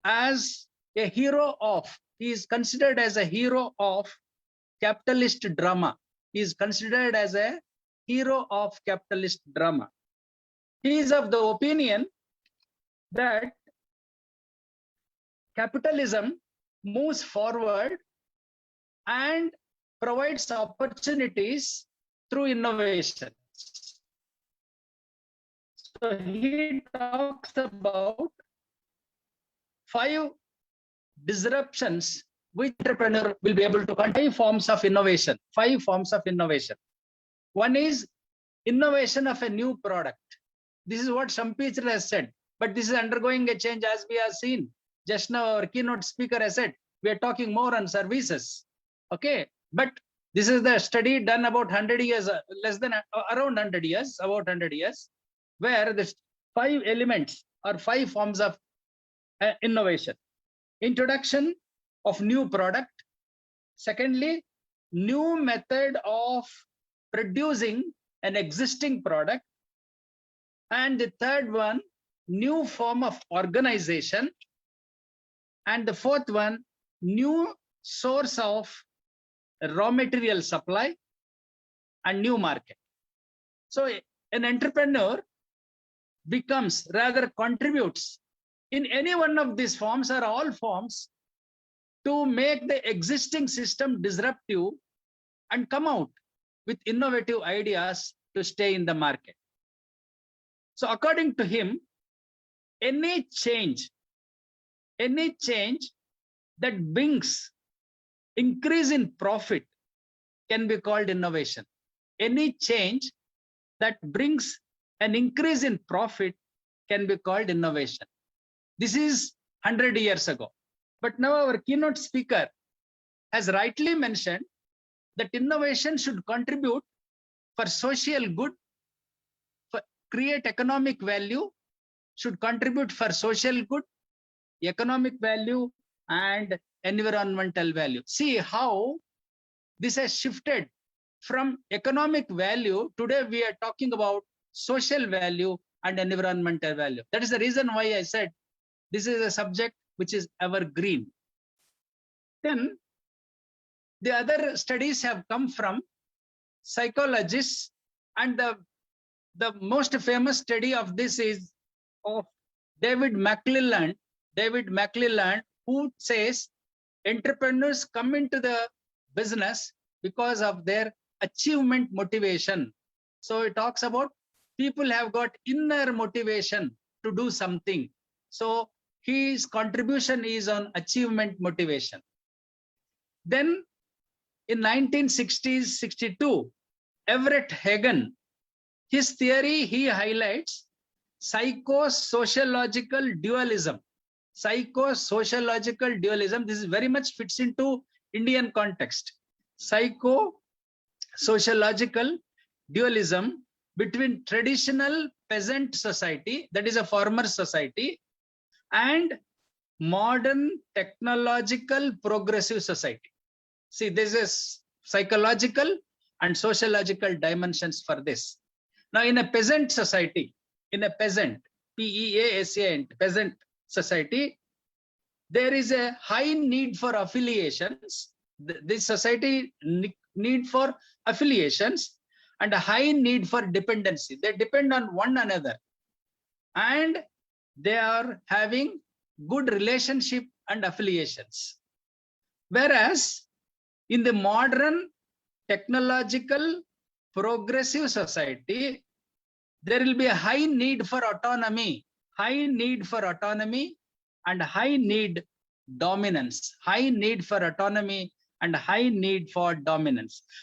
as a hero of, he is considered as a hero of capitalist drama. He is considered as a hero of capitalist drama. He is of the opinion that capitalism moves forward and provides opportunities through innovation. So he talks about 5 disruptions which entrepreneur will be able to contain. 5 forms of innovation. 5 forms of innovation. One is innovation of a new product. This is what Shampeter has said, but this is undergoing a change as we have seen. Just now our keynote speaker has said, we are talking more on services. Okay, but this is the study done about 100 years, around 100 years, about 100 years, where the 5 elements or 5 forms of innovation. Introduction of new product. Secondly, new method of producing an existing product. And the third one, new form of organization. And the fourth one, new source of raw material supply and new market. So an entrepreneur becomes, rather contributes in any one of these forms or all forms to make the existing system disruptive and come out with innovative ideas to stay in the market. So according to him, any change that brings increase in profit can be called innovation. Any change that brings an increase in profit can be called innovation. This is 100 years ago. But now our keynote speaker has rightly mentioned that innovation should contribute for social good, for create economic value, should contribute for social good, economic value, and environmental value. See how this has shifted from economic value. Today we are talking about social value and environmental value. That is the reason why I said this is a subject which is evergreen. Then the other studies have come from psychologists, and the most famous study of this is of David McClelland, who says entrepreneurs come into the business because of their achievement motivation. So it talks about people have got inner motivation to do something. So his contribution is on achievement motivation. Then in 1962, Everett Hagen, his theory, he highlights psychosociological dualism. Psychosociological dualism, this is very much fits into Indian context. Psychosociological dualism between traditional peasant society, that is a farmer society, and modern technological progressive society. See, this is psychological and sociological dimensions for this. Now, in a peasant society, P-E-A-S-A-N, peasant society, there is a high need for affiliations. This society need for affiliations and a high need for dependency. They depend on one another, and they are having good relationship and affiliations. Whereas in the modern technological progressive society, there will be a high need for autonomy, and high need dominance,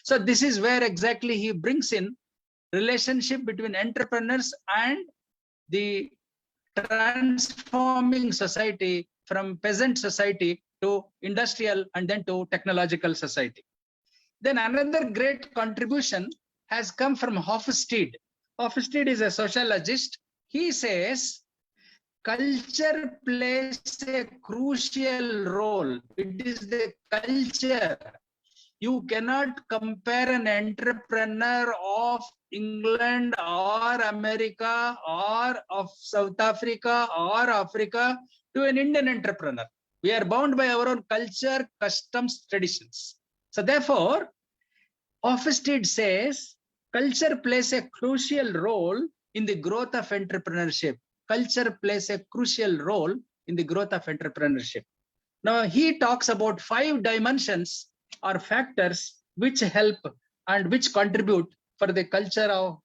So this is where exactly he brings in relationship between entrepreneurs and the transforming society from peasant society to industrial and then to technological society. Then another great contribution has come from Hofstede. Hofstede is a sociologist. He says culture plays a crucial role. It is the culture. You cannot compare an entrepreneur of England or America or of South Africa or Africa to an Indian entrepreneur. We are bound by our own culture, customs, traditions. So therefore, Hofstede says culture plays a crucial role in the growth of entrepreneurship. Now he talks about 5 dimensions or factors which help and which contribute for the cultural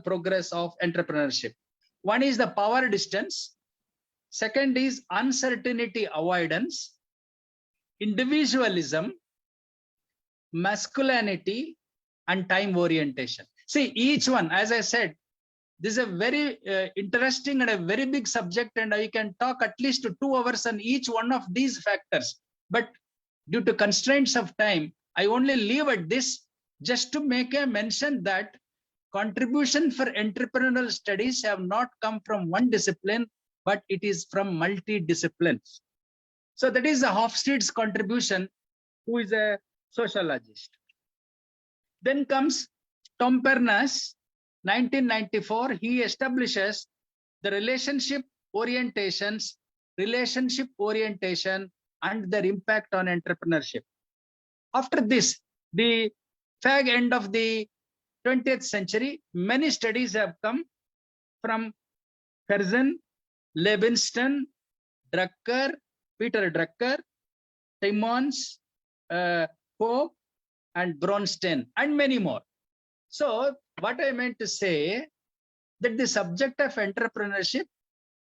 progress of entrepreneurship. One is the power distance. Second is uncertainty avoidance. individualism, masculinity, and time orientation. See, each one, as I said, this is a very interesting and a very big subject, and I can talk at least 2 hours on each one of these factors. But due to constraints of time, I only leave at this just to make a mention that contribution for entrepreneurial studies have not come from one discipline, but it is from multi-disciplines. So that is the Hofstede's contribution, who is a sociologist. Then comes Tompernas, 1994. He establishes the relationship orientation and their impact on entrepreneurship. After this, the fag end of the 20th century, many studies have come from Curzon, Levinston, Drucker, Peter Drucker, Timmons, Pope, and Bronstein, and many more. So what I meant to say, that the subject of entrepreneurship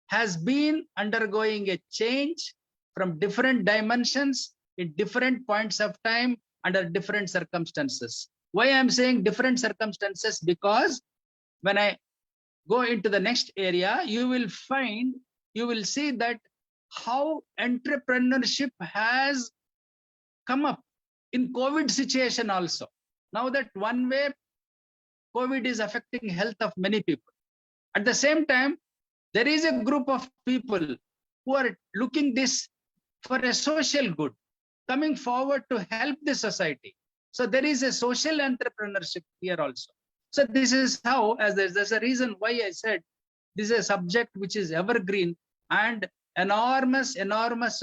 has been undergoing a change from different dimensions in different points of time under different circumstances. Why I'm saying different circumstances? Because when I go into the next area, you will see that how entrepreneurship has come up in COVID situation also. Now that one way COVID is affecting health of many people. At the same time, there is a group of people who are looking this for a social good, coming forward to help the society. So there is a social entrepreneurship here also. So this is how, as there's a reason why I said this is a subject which is evergreen and enormous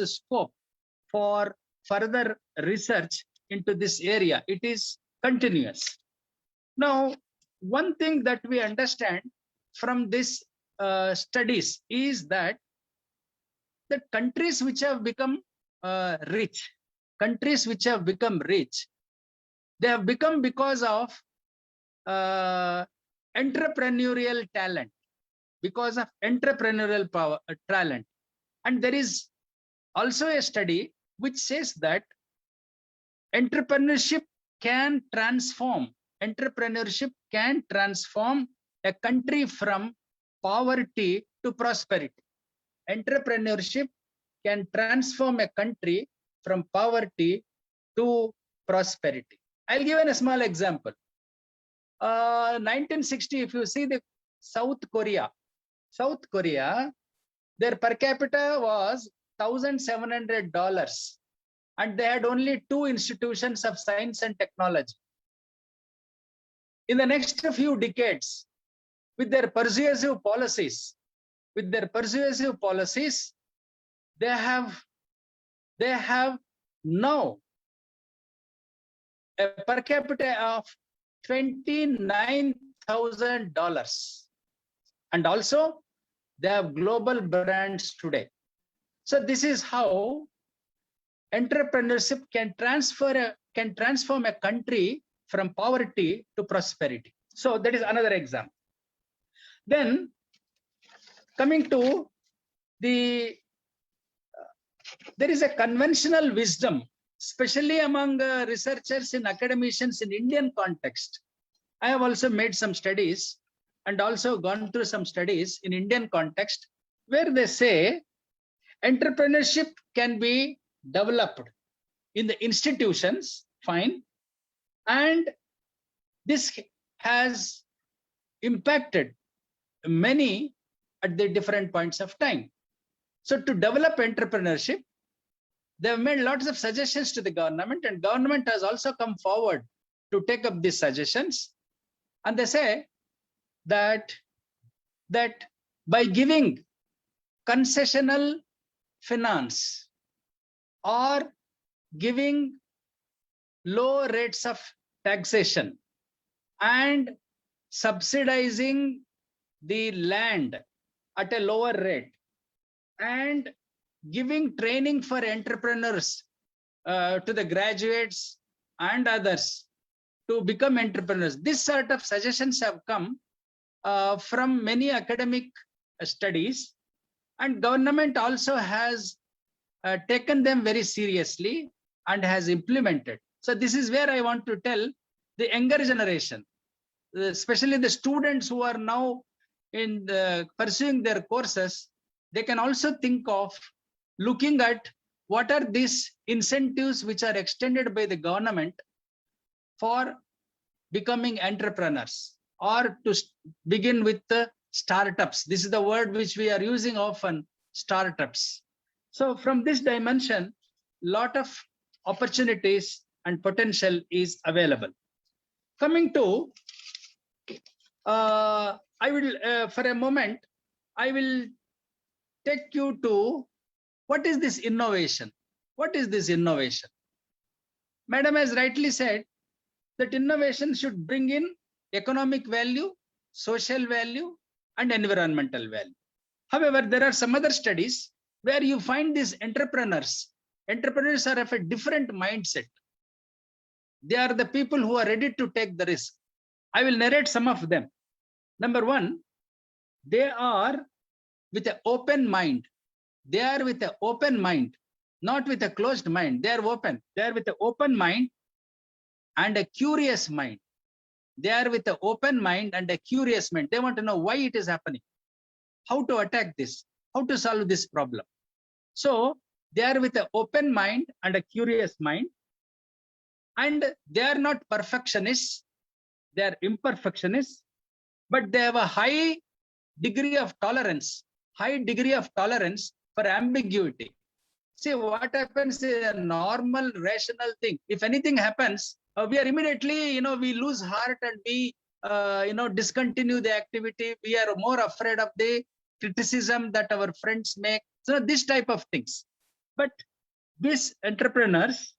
scope for further research into this area. It is continuous. Now, one thing that we understand from this studies is that the countries which have become rich, they have become because of entrepreneurial talent, because of entrepreneurial power, talent. And there is also a study which says that entrepreneurship can transform a country from poverty to prosperity. Entrepreneurship can transform a country from poverty to prosperity. I'll give a small example. 1960, if you see the South Korea, their per capita was $1,700, and they had only 2 institutions of science and technology. In the next few decades, with their persuasive policies, they have now a per capita of $29,000, and also they have global brands today. So this is how entrepreneurship can transform a country from poverty to prosperity. So that is another example. Then coming to there is a conventional wisdom, especially among researchers and academicians in Indian context. I have also made some studies and also gone through some studies in Indian context where they say entrepreneurship can be developed in the institutions, fine, and this has impacted many at the different points of time. So to develop entrepreneurship, they have made lots of suggestions to the government, and government has also come forward to take up these suggestions. And they say that by giving concessional finance or giving low rates of taxation and subsidizing the land at a lower rate and giving training for entrepreneurs to the graduates and others to become entrepreneurs. This sort of suggestions have come from many academic studies, and government also has taken them very seriously and has implemented. So this is where I want to tell the younger generation, especially the students who are now in pursuing their courses, they can also think of looking at what are these incentives which are extended by the government for becoming entrepreneurs or to begin with the startups. This is the word which we are using often, startups. So from this dimension, lot of opportunities and potential is available. Coming to, I will, for a moment, I will take you to what is this innovation? What is this innovation? Madam has rightly said that innovation should bring in economic value, social value, and environmental value. However, there are some other studies where you find these entrepreneurs. Entrepreneurs are of a different mindset. They are the people who are ready to take the risk. I will narrate some of them. Number one, they are with an open mind. They are with an open mind, not with a closed mind. They are open. They are with an open mind and a curious mind. They are with an open mind and a curious mind. They want to know why it is happening, how to attack this, how to solve this problem. So they are with an open mind and a curious mind. And they are not perfectionists. They are imperfectionists, but they have a high degree of tolerance for ambiguity. See, what happens is a normal, rational thing. If anything happens, we are immediately, we lose heart and we, discontinue the activity. We are more afraid of the criticism that our friends make. So this type of things. But these entrepreneurs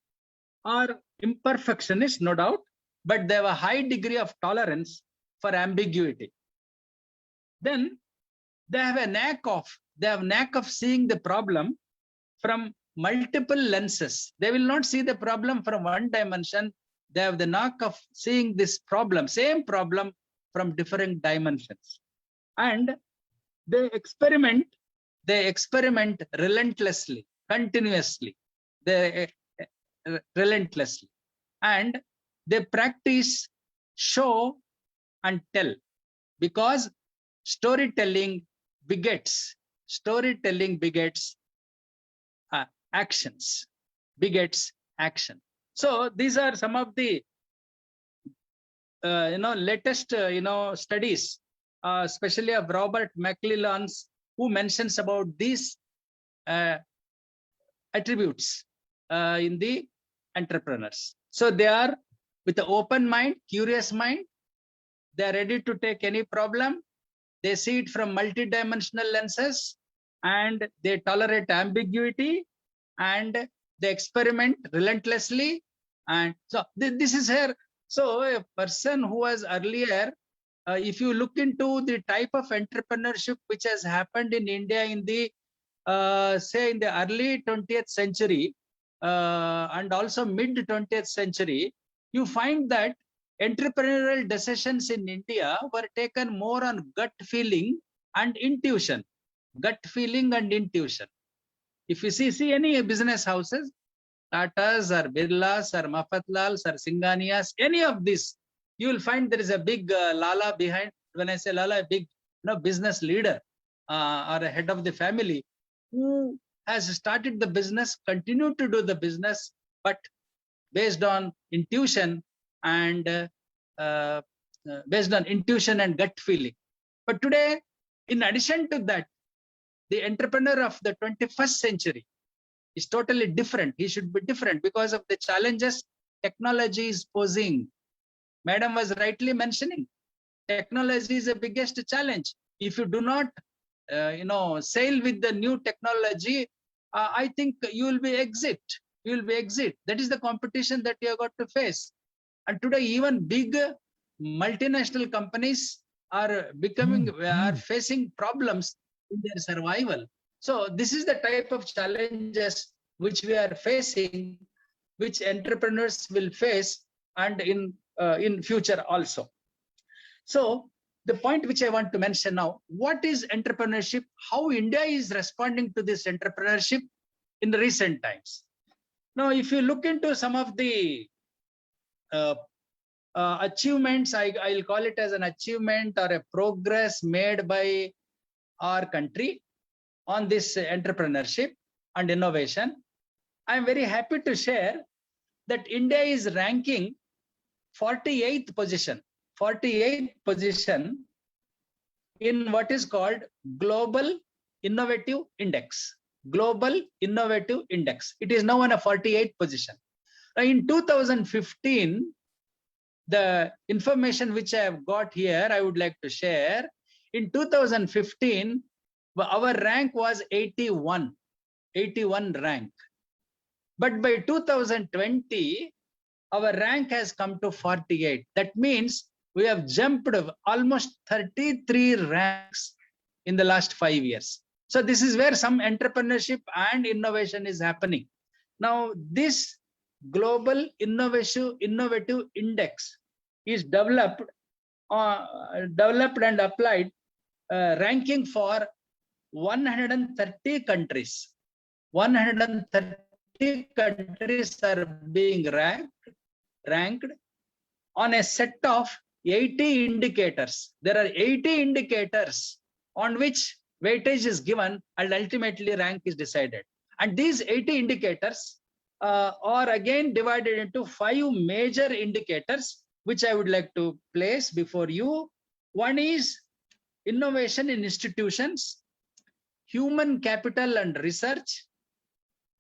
are imperfectionists, no doubt, but they have a high degree of tolerance for ambiguity. Then they have a knack of seeing the problem from multiple lenses. They will not see the problem from one dimension. They have the knack of seeing this problem, same problem, from different dimensions. And they experiment relentlessly, continuously, relentlessly. And they practice show and tell, because storytelling begets actions, begets action. So these are some of the latest studies, especially of Robert McClellan's, who mentions about these attributes in the entrepreneurs. So they are with an open mind, curious mind. They are ready to take any problem. They see it from multidimensional lenses, and they tolerate ambiguity, and they experiment relentlessly. And so this is here. So a person who was earlier, if you look into the type of entrepreneurship which has happened in India in the, say in the early 20th century and also mid 20th century, you find that entrepreneurial decisions in India were taken more on gut feeling and intuition. Gut feeling and intuition. If you see any business houses, Tatas or Birlas or Mafatlals or Singhanias, any of this, you will find there is a big Lala behind. When I say Lala, a big business leader or a head of the family who has started the business, continued to do the business, but based on intuition and gut feeling. But today, in addition to that, the entrepreneur of the 21st century is totally different. He should be different because of the challenges technology is posing. Madam was rightly mentioning, technology is the biggest challenge. If you do not, sail with the new technology, I think you will be exit. You will be exit. That is the competition that you have got to face. And today, even big multinational companies are facing problems in their survival. So this is the type of challenges which we are facing, which entrepreneurs will face, and in future also. So the point which I want to mention now, what is entrepreneurship? How India is responding to this entrepreneurship? in the recent times. Now, if you look into some of the achievements, I'll call it as an achievement or a progress made by our country on this entrepreneurship and innovation. I'm very happy to share that India is ranking 48th position in what is called Global Innovative Index. Global Innovative Index. It is now on a 48th position. In 2015, the information which I have got here, I would like to share. In 2015, our rank was 81 rank. But by 2020, our rank has come to 48. That means we have jumped almost 33 ranks in the last 5 years. So this is where some entrepreneurship and innovation is happening. Now, this Global Innovative Index is developed and applied, ranking for 130 countries. 130 countries are being ranked on a set of 80 indicators. There are 80 indicators on which weightage is given and ultimately rank is decided. And these 80 indicators are again divided into 5 major indicators, which I would like to place before you. One is innovation in institutions, human capital and research,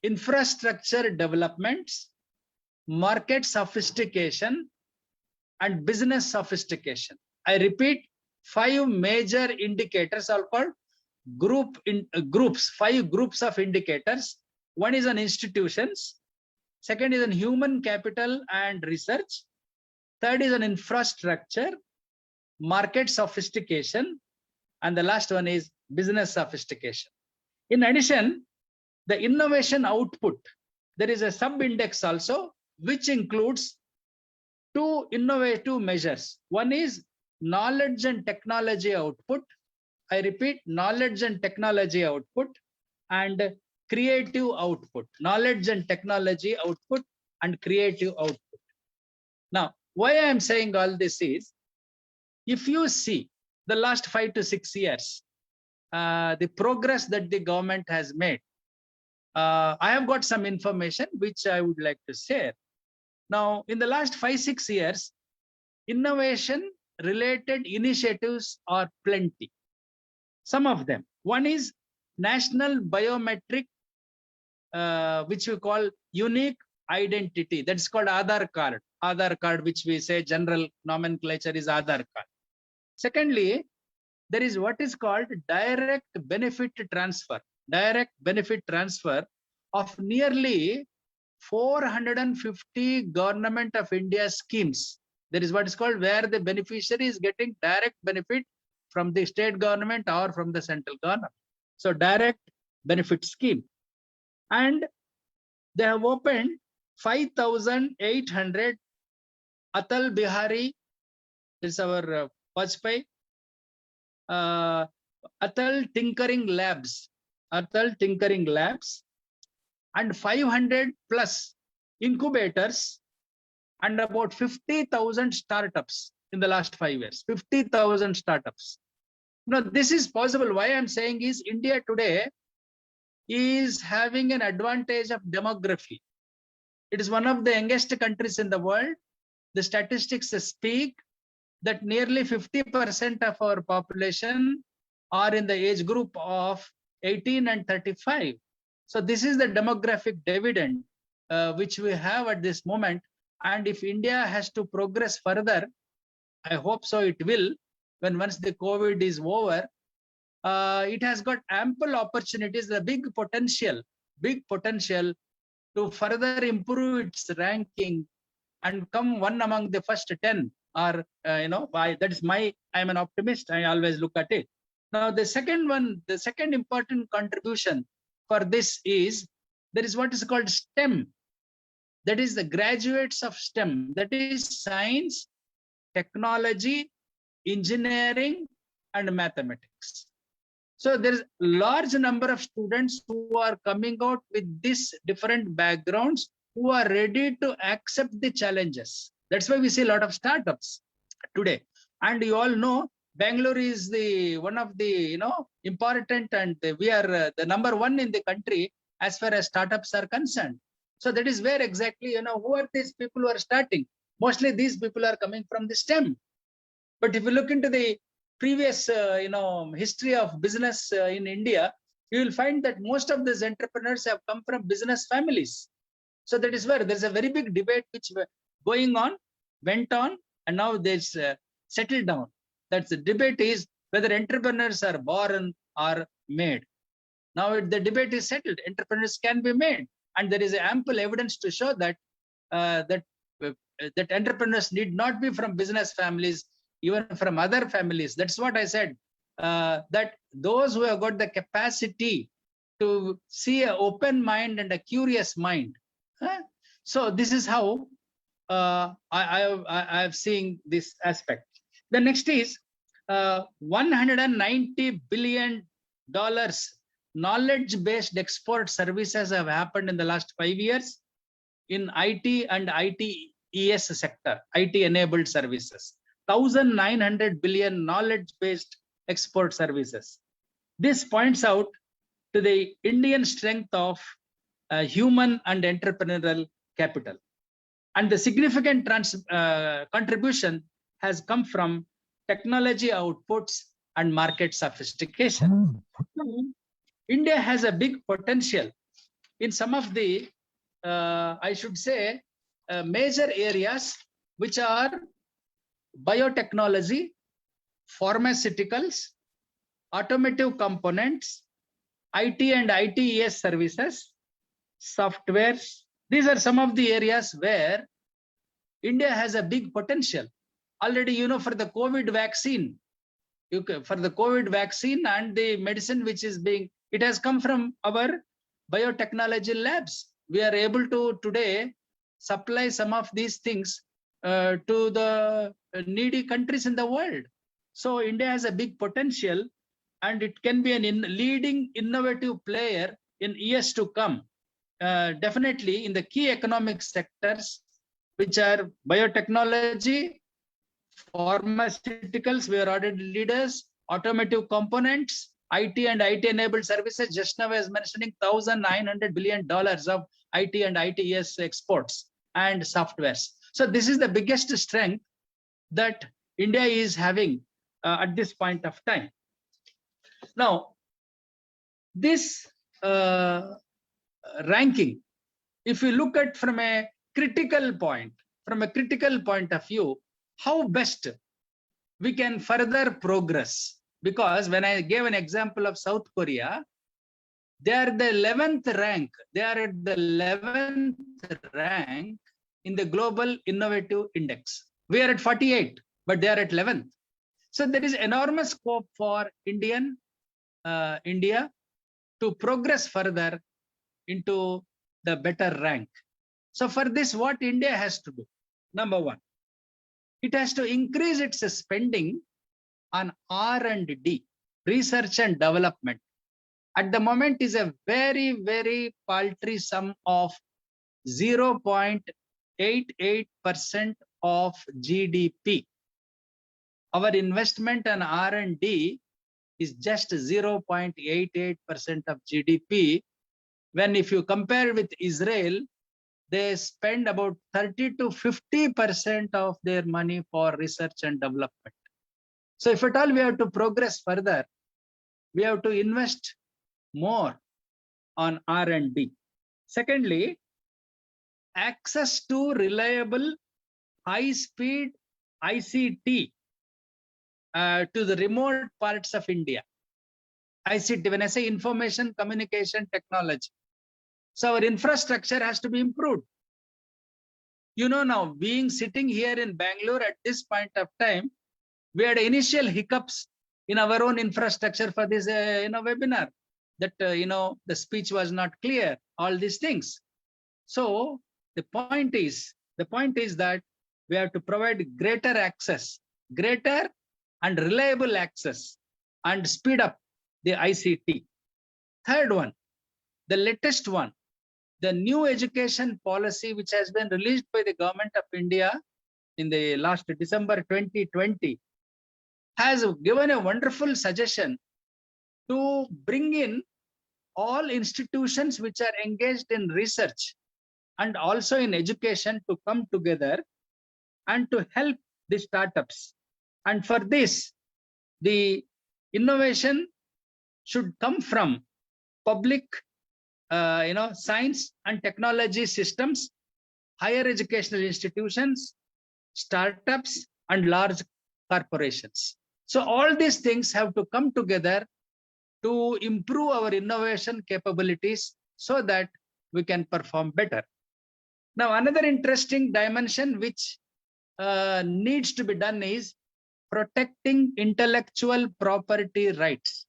infrastructure developments, market sophistication, and business sophistication. I repeat, 5 major indicators are called groups, 5 groups of indicators. One is on institutions, second is on human capital and research, third is on infrastructure, market sophistication, and the last one is business sophistication. In addition, the innovation output, there is a sub-index also, which includes 2 innovative measures. One is knowledge and technology output. I repeat, knowledge and technology output and creative output. Knowledge and technology output and creative output. Now, why I am saying all this is, if you see the last 5 to 6 years, the progress that the government has made, I have got some information which I would like to share. Now, in the last 5-6 years, innovation related initiatives are plenty. Some of them. One is national biometric, which we call unique identity. That's called Aadhaar card. Aadhaar card, which we say general nomenclature is Aadhaar card. Secondly, there is what is called direct benefit transfer. Direct benefit transfer of nearly 450 Government of India schemes. There is what is called where the beneficiary is getting direct benefit from the state government or from the central government. So direct benefit scheme. And they have opened 5,800 Atal Bihari, this is our Vajpayee, Atal Tinkering Labs, and 500 plus incubators and about 50,000 startups in the last 5 years. 50,000 startups. Now, this is possible. Why I'm saying is India today is having an advantage of demography. It is one of the youngest countries in the world. The statistics speak that nearly 50% of our population are in the age group of 18 and 35. So this is the demographic dividend which we have at this moment. And if India has to progress further, I hope so it will, once the COVID is over, it has got ample opportunities, a big potential to further improve its ranking and come one among the first 10. Or that is I'm an optimist. I always look at it. Now the second important contribution for this is there is what is called STEM. That is the graduates of STEM. That is science, technology, engineering, and mathematics. So there is a large number of students who are coming out with these different backgrounds, who are ready to accept the challenges. That's why we see a lot of startups today. And you all know, Bangalore is the one of the important, and we are the number one in the country as far as startups are concerned. So that is where exactly who are these people who are starting? Mostly these people are coming from the STEM. But if you look into the previous history of business in India, you will find that most of these entrepreneurs have come from business families. So that is where there's a very big debate which went on, and now there's settled down. That's the debate is whether entrepreneurs are born or made. Now the debate is settled. Entrepreneurs can be made, and there is ample evidence to show that that entrepreneurs need not be from business families, even from other families. That's what I said. That those who have got the capacity to see an open mind and a curious mind. So this is how I have seen this aspect. The next is $190 billion knowledge-based export services have happened in the last 5 years in IT and ITES sector, IT-enabled services. 1,900 billion knowledge-based export services. This points out to the Indian strength of human and entrepreneurial capital. And the significant contribution has come from technology outputs and market sophistication. India has a big potential in some of the, I should say, major areas, which are biotechnology, pharmaceuticals, automotive components, IT and ITES services, softwares. These are some of the areas where India has a big potential. Already, for the COVID vaccine, for the COVID vaccine and the medicine which is it has come from our biotechnology labs. We are able to today supply some of these things to the needy countries in the world. So India has a big potential, and it can be a leading innovative player in years to come. Definitely in the key economic sectors, which are biotechnology, pharmaceuticals, we are already leaders, automotive components, IT and IT-enabled services. Just now I was mentioning $1,900 billion of IT and ITES exports and softwares. So this is the biggest strength that India is having at this point of time. Now, this ranking, if you look at from a critical point of view, how best we can further progress. Because when I gave an example of South Korea, they are the 11th rank. They are at the 11th rank in the Global Innovative Index. We are at 48, but they are at 11th. So there is enormous scope for India to progress further into the better rank. So for this, what India has to do? Number one, it has to increase its spending on R&D, research and development. At the moment is a very, very paltry sum of 0.88% of GDP. Our investment on R&D is just 0.88% of GDP. When if you compare with Israel, they spend about 30 to 50% of their money for research and development. So if at all we have to progress further, we have to invest more on R&D. Secondly, access to reliable, high-speed ICT to the remote parts of India. ICT, when I say information communication technology. So our infrastructure has to be improved. Now, being sitting here in Bangalore at this point of time, we had initial hiccups in our own infrastructure for this webinar. That the speech was not clear, all these things. So the point is that we have to provide greater access, greater and reliable access, and speed up the ICT. Third one, the latest one, the new education policy which has been released by the government of India in the last December 2020 has given a wonderful suggestion to bring in all institutions which are engaged in research and also in education to come together and to help the startups. And for this, the innovation should come from public science and technology systems, higher educational institutions, startups, and large corporations. So all these things have to come together to improve our innovation capabilities so that we can perform better. Now, another interesting dimension which needs to be done is protecting intellectual property rights.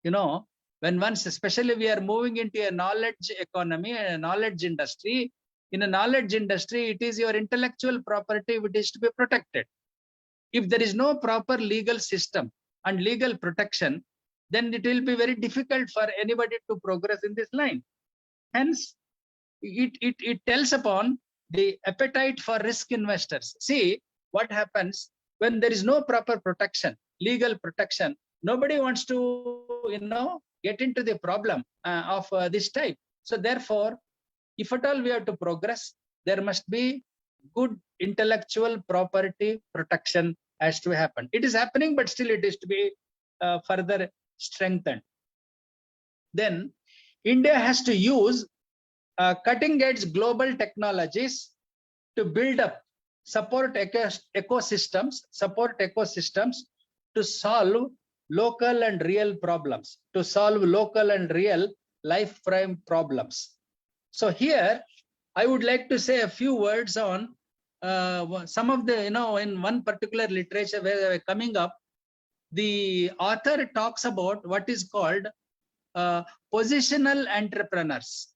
You know, when once, especially we are moving into a knowledge economy, a knowledge industry, in a knowledge industry, it is your intellectual property which is to be protected. If there is no proper legal system and legal protection, then it will be very difficult for anybody to progress in this line. Hence, it tells upon the appetite for risk investors. See what happens when there is no proper protection, legal protection. Nobody wants to, get into the problem of this type. So therefore, if at all we have to progress, there must be good intellectual property protection has to happen. It is happening, but still it is to be further strengthened. Then India has to use cutting edge global technologies to build up, support ecosystems to solve local and real problems, to solve local and real life prime problems. So here, I would like to say a few words on some of the, in one particular literature where they were coming up, the author talks about what is called positional entrepreneurs.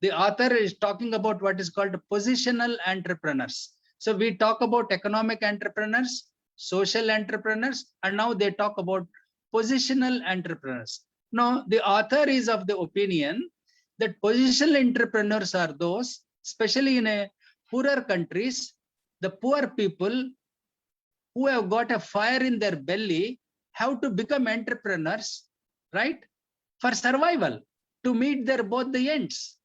The author is talking about what is called positional entrepreneurs. So we talk about economic entrepreneurs, social entrepreneurs, and now they talk about positional entrepreneurs. Now, the author is of the opinion that positional entrepreneurs are those, especially in a poorer countries, the poor people who have got a fire in their belly have to become entrepreneurs, right? For survival, to meet their both the ends.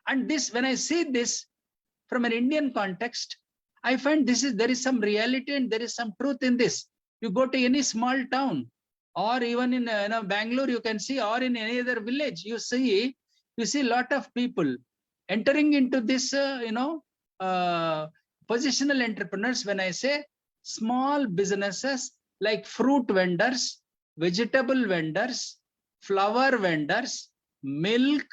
And this, when I see this from an Indian context, I find there is some reality and there is some truth in this. You go to any small town, or even in Bangalore, you can see, or in any other village, you see a lot of people entering into this, positional entrepreneurs. When I say small businesses like fruit vendors, vegetable vendors, flower vendors, milk,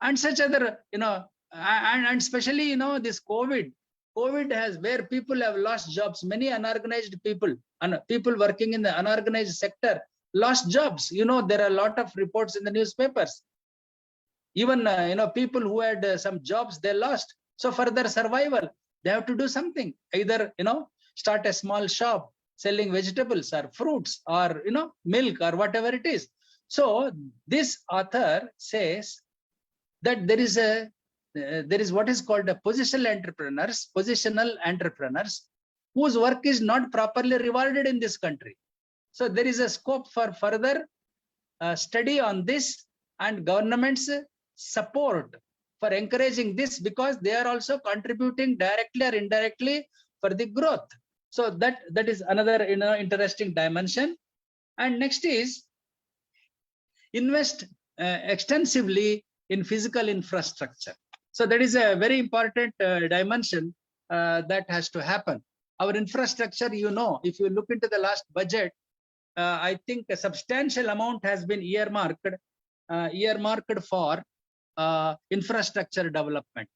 and such other, and especially, this COVID has, where people have lost jobs, many unorganized people, and people working in the unorganized sector lost jobs. There are a lot of reports in the newspapers. Even, people who had some jobs, they lost. So for their survival, they have to do something, either, start a small shop selling vegetables or fruits or, milk or whatever it is. So this author says that there is what is called a positional entrepreneurs, whose work is not properly rewarded in this country. So there is a scope for further study on this, and government's support for encouraging this, because they are also contributing directly or indirectly for the growth. So that is another interesting dimension. And next is invest extensively in physical infrastructure. So that is a very important dimension that has to happen. Our infrastructure, if you look into the last budget, I think a substantial amount has been earmarked for infrastructure development.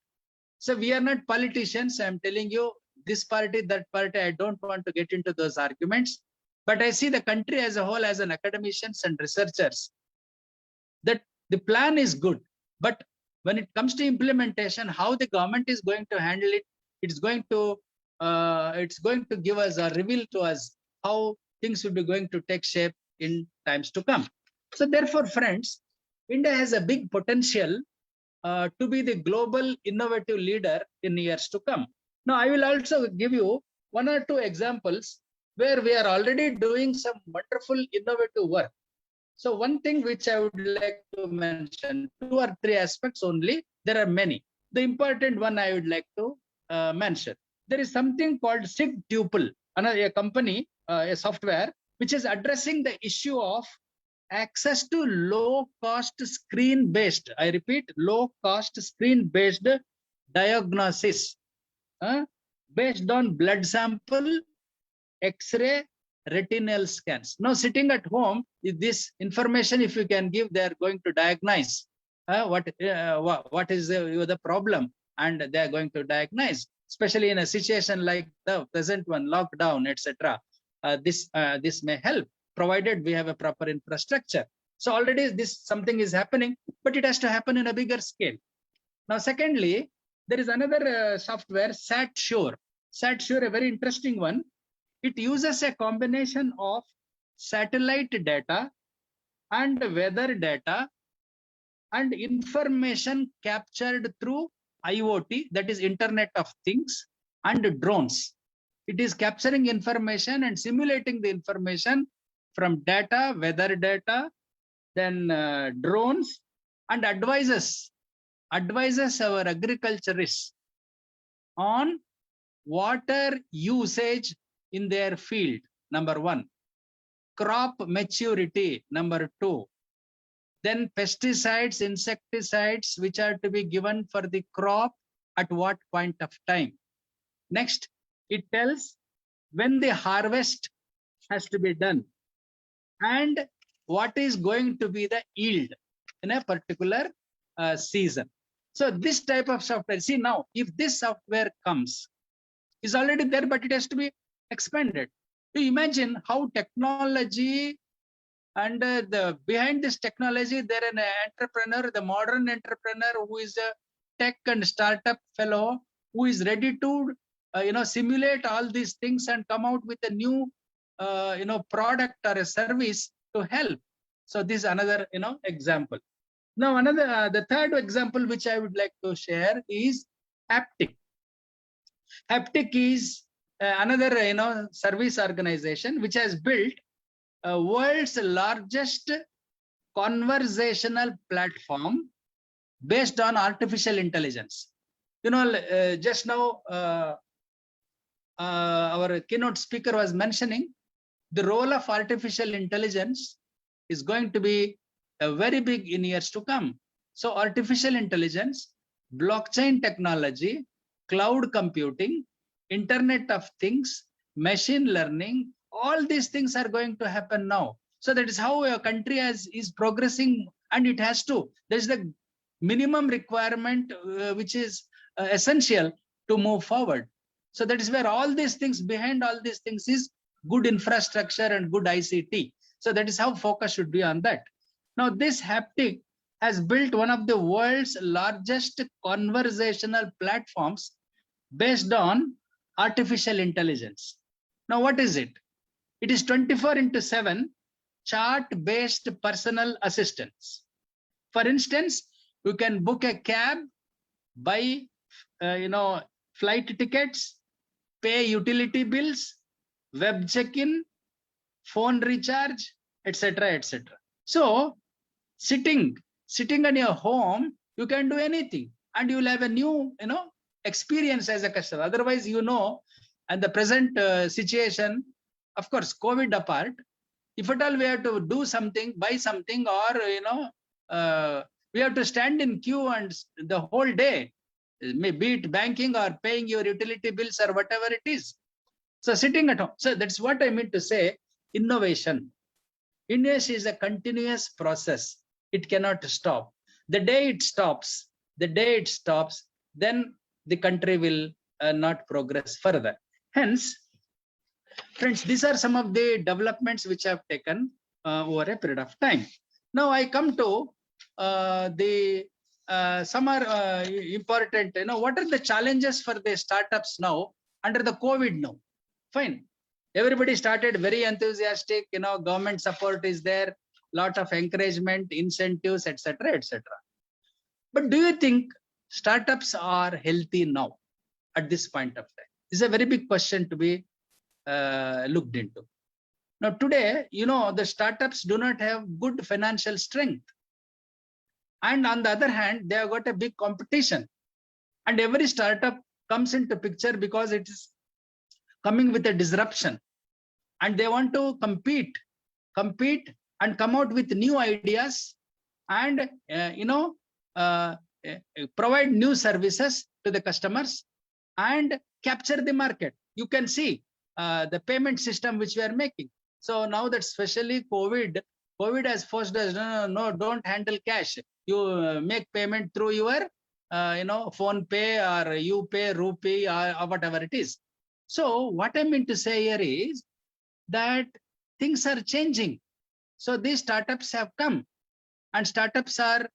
So we are not politicians. I'm telling you, this party, that party, I don't want to get into those arguments. But I see the country as a whole, as an academicians and researchers, that the plan is good. But when it comes to implementation, how the government is going to handle it, it's going to give us or reveal to us how things will be going to take shape in times to come. So therefore, friends, India has a big potential to be the global innovative leader in years to come. Now, I will also give you one or two examples where we are already doing some wonderful innovative work. So one thing which I would like to mention, 2 or 3 aspects only, there are many. The important one I would like to mention. There is something called Seshadripuram, a company, a software, which is addressing the issue of access to low-cost screen-based, I repeat, low-cost screen-based diagnosis based on blood sample, X-ray, retinal scans. Now, sitting at home, this information, if you can give, they are going to diagnose what is the problem, and they are going to diagnose, especially in a situation like the present one, lockdown, etc. This may help, provided we have a proper infrastructure. So already this something is happening, but it has to happen in a bigger scale. Now, secondly, there is another software, SatSure. SatSure, a very interesting one. It uses a combination of satellite data and weather data and information captured through IoT, that is Internet of Things, and drones. It is capturing information and simulating the information from data, weather data, then drones, and advises our agriculturists on water usage in their field, number 1. Crop maturity, number 2. Then pesticides, insecticides, which are to be given for the crop at what point of time. Next, it tells when the harvest has to be done and what is going to be the yield in a particular season. So this type of software, see now, if this software comes, is already there, but it has to be expanded. To imagine how technology and behind this technology, there is an entrepreneur, the modern entrepreneur who is a tech and startup fellow who is ready to simulate all these things and come out with a new product or a service to help. So this is another example. Now the third example which I would like to share is Haptic. Haptic is another service organization which has built world's largest conversational platform based on artificial intelligence. Just now our keynote speaker was mentioning the role of artificial intelligence is going to be very big in years to come. So artificial intelligence, blockchain technology, cloud computing, Internet of Things, machine learning, all these things are going to happen now. So that is how a country is progressing, and it has to. There is the minimum requirement which is essential to move forward. So that is where all these things, behind all these things is good infrastructure and good ICT. So that is how focus should be on that. Now this Haptic has built one of the world's largest conversational platforms based on artificial intelligence. Now what is it? It is 24/7 chat-based personal assistance. For instance, you can book a cab, buy flight tickets, pay utility bills, web check-in, phone recharge, etc., etc. So sitting in your home, you can do anything, and you will have a new experience as a customer. Otherwise, and the present situation, of course, COVID apart, if at all we have to do something, buy something, or we have to stand in queue and the whole day, be it banking or paying your utility bills or whatever it is. So sitting at home. So that's what I mean to say. Innovation. Innovation is a continuous process. It cannot stop. The day it stops, then the country will not progress further. Hence, friends, these are some of the developments which have taken over a period of time. Now I come to some are important. What are the challenges for the startups now under the COVID now? Fine. Everybody started very enthusiastic. Government support is there. lot of encouragement, incentives, etc., etc. But do you think startups are healthy now at this point of time? This is a very big question to be looked into. Now today, the startups do not have good financial strength. And on the other hand, they have got a big competition. And every startup comes into picture because it is coming with a disruption. And they want to compete and come out with new ideas and, provide new services to the customers and capture the market. You can see the payment system which we are making. So now that especially COVID has forced us, no, don't handle cash. You make payment through your, phone pay or UPay, Rupee or whatever it is. So what I mean to say here is that things are changing. So these startups have come and startups are,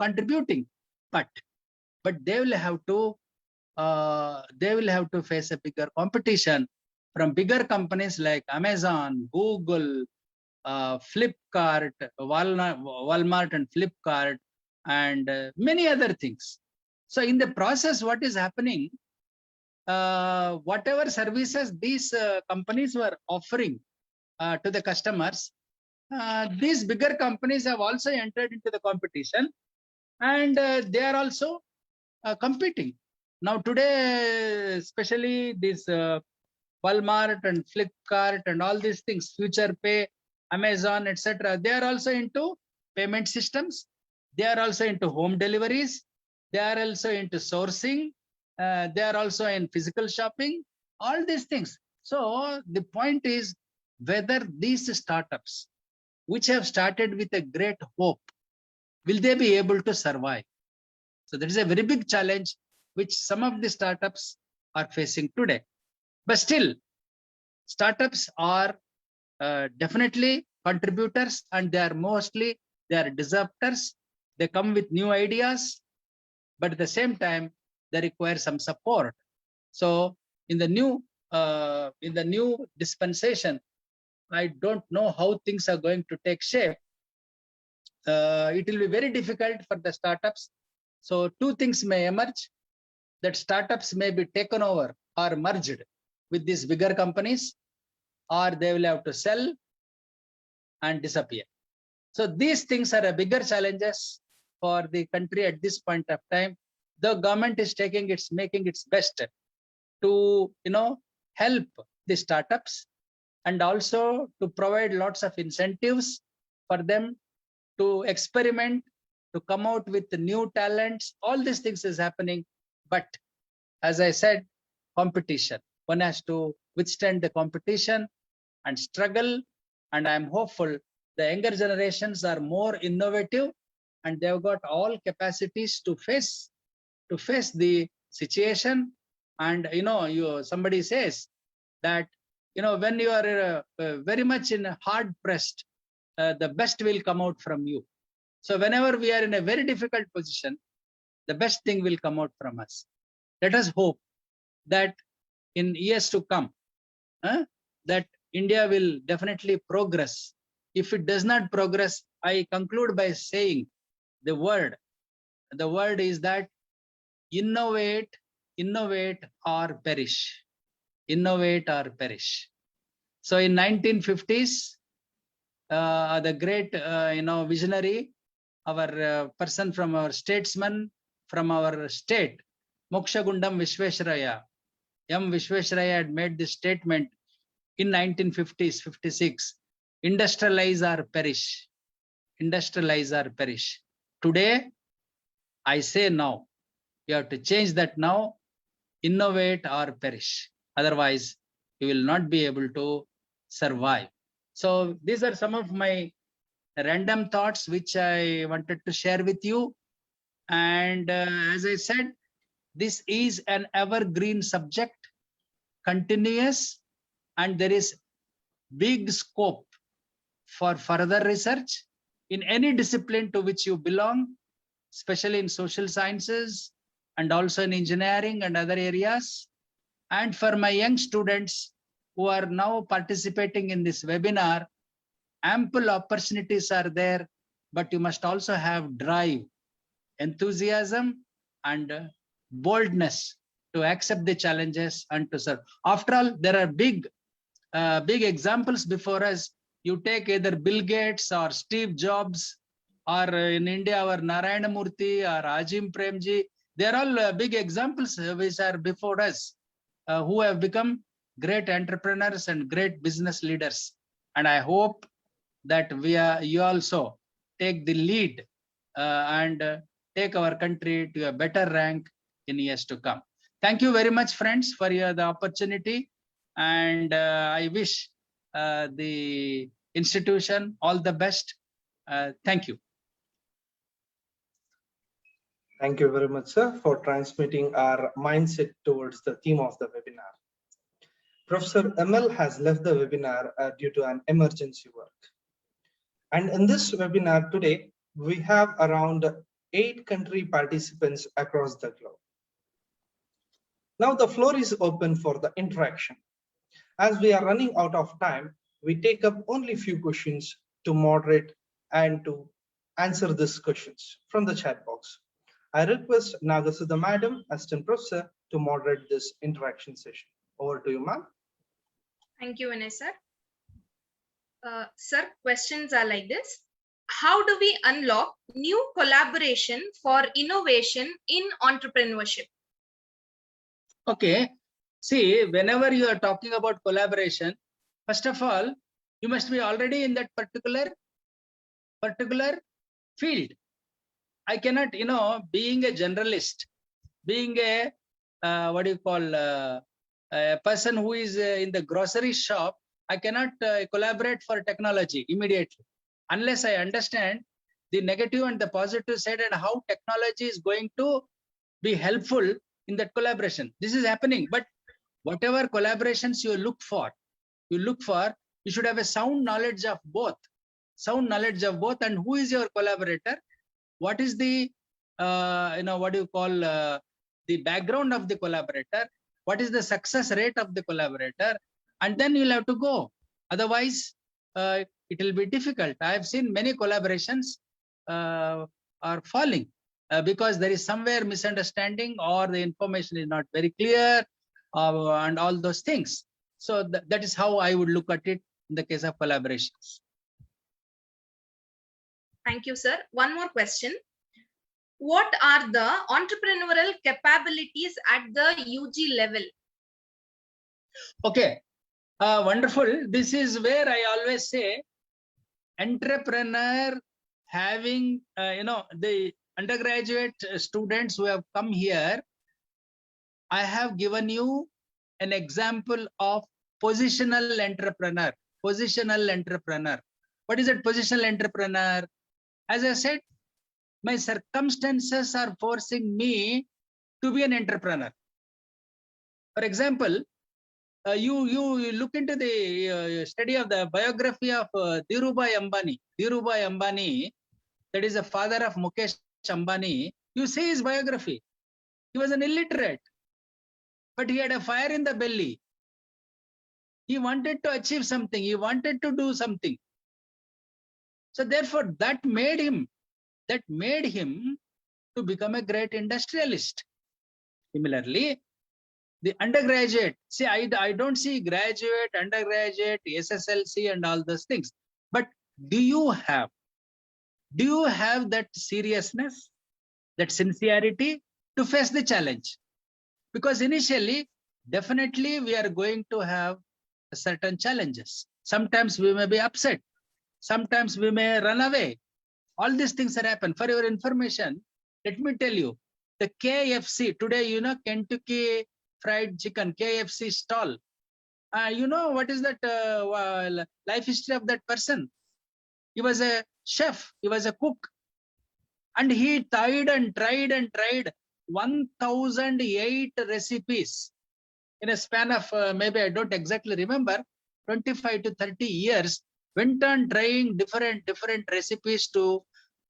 contributing, but they will have to face a bigger competition from bigger companies like Amazon, Google, Flipkart, Walmart and Flipkart, and many other things. So in the process, what is happening, whatever services these companies were offering to the customers, these bigger companies have also entered into the competition, and they are also competing. Now today, especially this Walmart and Flipkart and all these things, Future Pay, Amazon, etc., they are also into payment systems. They are also into home deliveries. They are also into sourcing. They are also in physical shopping, all these things. So the point is whether these startups, which have started with a great hope, will they be able to survive? So that is a very big challenge which some of the startups are facing today. But still, startups are definitely contributors, and they are disruptors. They come with new ideas, but at the same time, they require some support. So in the new dispensation, I don't know how things are going to take shape. It will be very difficult for the startups. So two things may emerge, that startups may be taken over or merged with these bigger companies, or they will have to sell and disappear. So these things are a bigger challenges for the country at this point of time. The government is making its best to help the startups, and also to provide lots of incentives for them to experiment, to come out with new talents. All these things is happening, but as I said, competition. One has to withstand the competition and struggle, and I'm hopeful the younger generations are more innovative and they've got all capacities to face the situation. And somebody says that when you are very much in hard pressed, the best will come out from you. So whenever we are in a very difficult position, the best thing will come out from us. Let us hope that in years to come, that India will definitely progress. If it does not progress, I conclude by saying the word is that innovate or perish. Innovate or perish. So in 1950s, the great visionary, our person from our statesman from our state, Mokshagundam Vishvesharaya, M. Vishvesharaya had made this statement in 1950s, 56, industrialize or perish. Industrialize or perish. Today, I say now, you have to change that now, innovate or perish. Otherwise, you will not be able to survive. So these are some of my random thoughts which I wanted to share with you. And as I said, this is an evergreen subject, continuous, and there is big scope for further research in any discipline to which you belong, especially in social sciences and also in engineering and other areas. And for my young students who are now participating in this webinar, Ample opportunities are there, but you must also have drive, enthusiasm, and boldness to accept the challenges and to serve. After all, there are big examples before us. You take either Bill Gates or Steve Jobs, or in India, our Narayana Murthy or Ajim Premji. They are all big examples which are before us, who have become great entrepreneurs and great business leaders. And I hope that you also take the lead and take our country to a better rank in years to come. Thank you very much, friends, for the opportunity. And I wish the institution all the best. Thank you. Thank you very much, sir, for transmitting our mindset towards the theme of the webinar. Professor ML has left the webinar due to an emergency work. And in this webinar today, we have around 8 country participants across the globe. Now the floor is open for the interaction. As we are running out of time, we take up only few questions to moderate and to answer these questions from the chat box. I request Nagasudha Madam, Assistant Professor, to moderate this interaction session. Over to you, ma'am. Thank you, Vinay sir. Sir, questions are like this. How do we unlock new collaboration for innovation in entrepreneurship? Okay. See, whenever you are talking about collaboration, first of all, you must be already in that particular field. I cannot, being a generalist, being a a person who is in the grocery shop, I cannot collaborate for technology immediately unless I understand the negative and the positive side and how technology is going to be helpful in that collaboration. This is happening, but whatever collaborations you look for, you should have a sound knowledge of both. And who is your collaborator? What is the the background of the collaborator? What is the success rate of the collaborator? And then you'll have to go. Otherwise, it will be difficult. I have seen many collaborations are falling because there is somewhere misunderstanding or the information is not very clear and all those things. So that is how I would look at it in the case of collaborations. Thank you, sir. One more question. What are the entrepreneurial capabilities at the UG level? Okay, wonderful. This is where I always say entrepreneur having, the undergraduate students who have come here, I have given you an example of positional entrepreneur. What is it, positional entrepreneur? As I said, my circumstances are forcing me to be an entrepreneur. For example, you look into the study of the biography of Dhirubhai Ambani, that is the father of Mukesh Ambani. You see his biography. He was an illiterate, but he had a fire in the belly. He wanted to achieve something. He wanted to do something. So therefore, that made him to become a great industrialist. Similarly, the undergraduate, see, I don't see graduate, undergraduate, SSLC and all those things. But do you have that seriousness, that sincerity to face the challenge? Because initially, definitely we are going to have certain challenges. Sometimes we may be upset. Sometimes we may run away. All these things are happen. For your information, let me tell you, the KFC, today, Kentucky Fried Chicken, KFC stall. What is that life history of that person? He was a chef, he was a cook. And he tried 1008 recipes in a span of maybe, I don't exactly remember, 25 to 30 years, went on trying different recipes to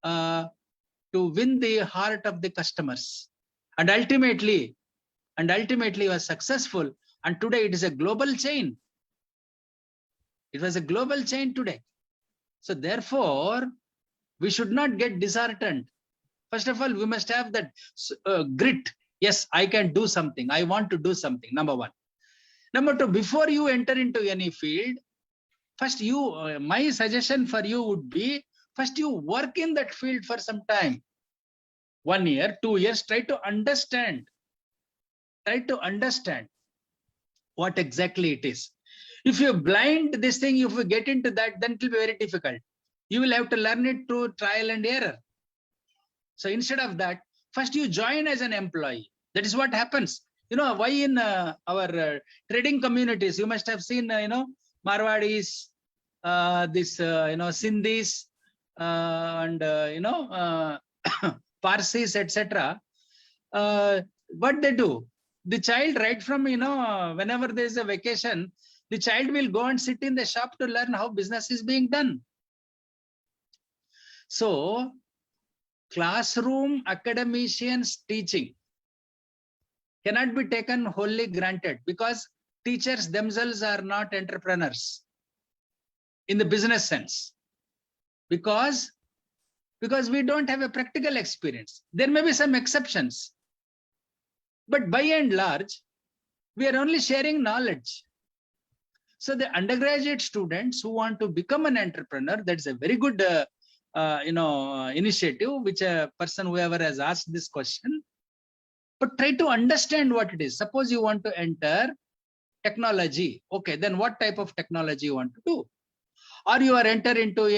win the heart of the customers. And ultimately was successful. And today it is a global chain. It was a global chain today. So therefore, we should not get disheartened. First of all, we must have that grit. Yes, I can do something. I want to do something. Number one. Number two, before you enter into any field, first my suggestion for you would be, first you work in that field for some time. 1 year, 2 years, try to understand what exactly it is. If you blind this thing, if you get into that, then it will be very difficult. You will have to learn it through trial and error. So instead of that, first you join as an employee. That is what happens. Why in our trading communities, you must have seen, Marwadis, Sindhis, and, Parsis, etc. What they do? The child, right from, whenever there is a vacation, the child will go and sit in the shop to learn how business is being done. So, classroom academicians teaching cannot be taken wholly granted, because teachers themselves are not entrepreneurs in the business sense, because we don't have a practical experience. There may be some exceptions, but by and large, we are only sharing knowledge. So the undergraduate students who want to become an entrepreneur, that's a very good initiative, which a person, whoever has asked this question, but try to understand what it is. Suppose you want to enter technology. Okay, then what type of technology you want to do? Or you are enter into,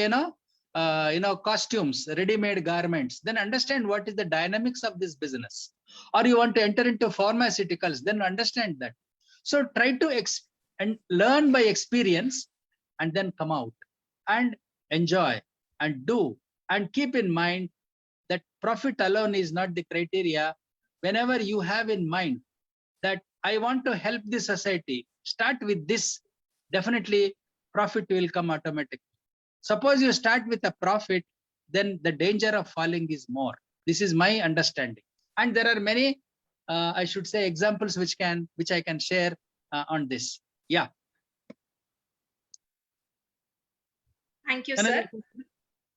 costumes, ready-made garments, then understand what is the dynamics of this business. Or you want to enter into pharmaceuticals, then understand that. So try to and learn by experience, and then come out and enjoy and do, and keep in mind that profit alone is not the criteria. Whenever you have in mind that I want to help the society, start with this, definitely profit will come automatically. Suppose you start with a profit, then the danger of falling is more. This is my understanding. And there are many, I should say, examples which I can share on this. Yeah. Thank you, sir.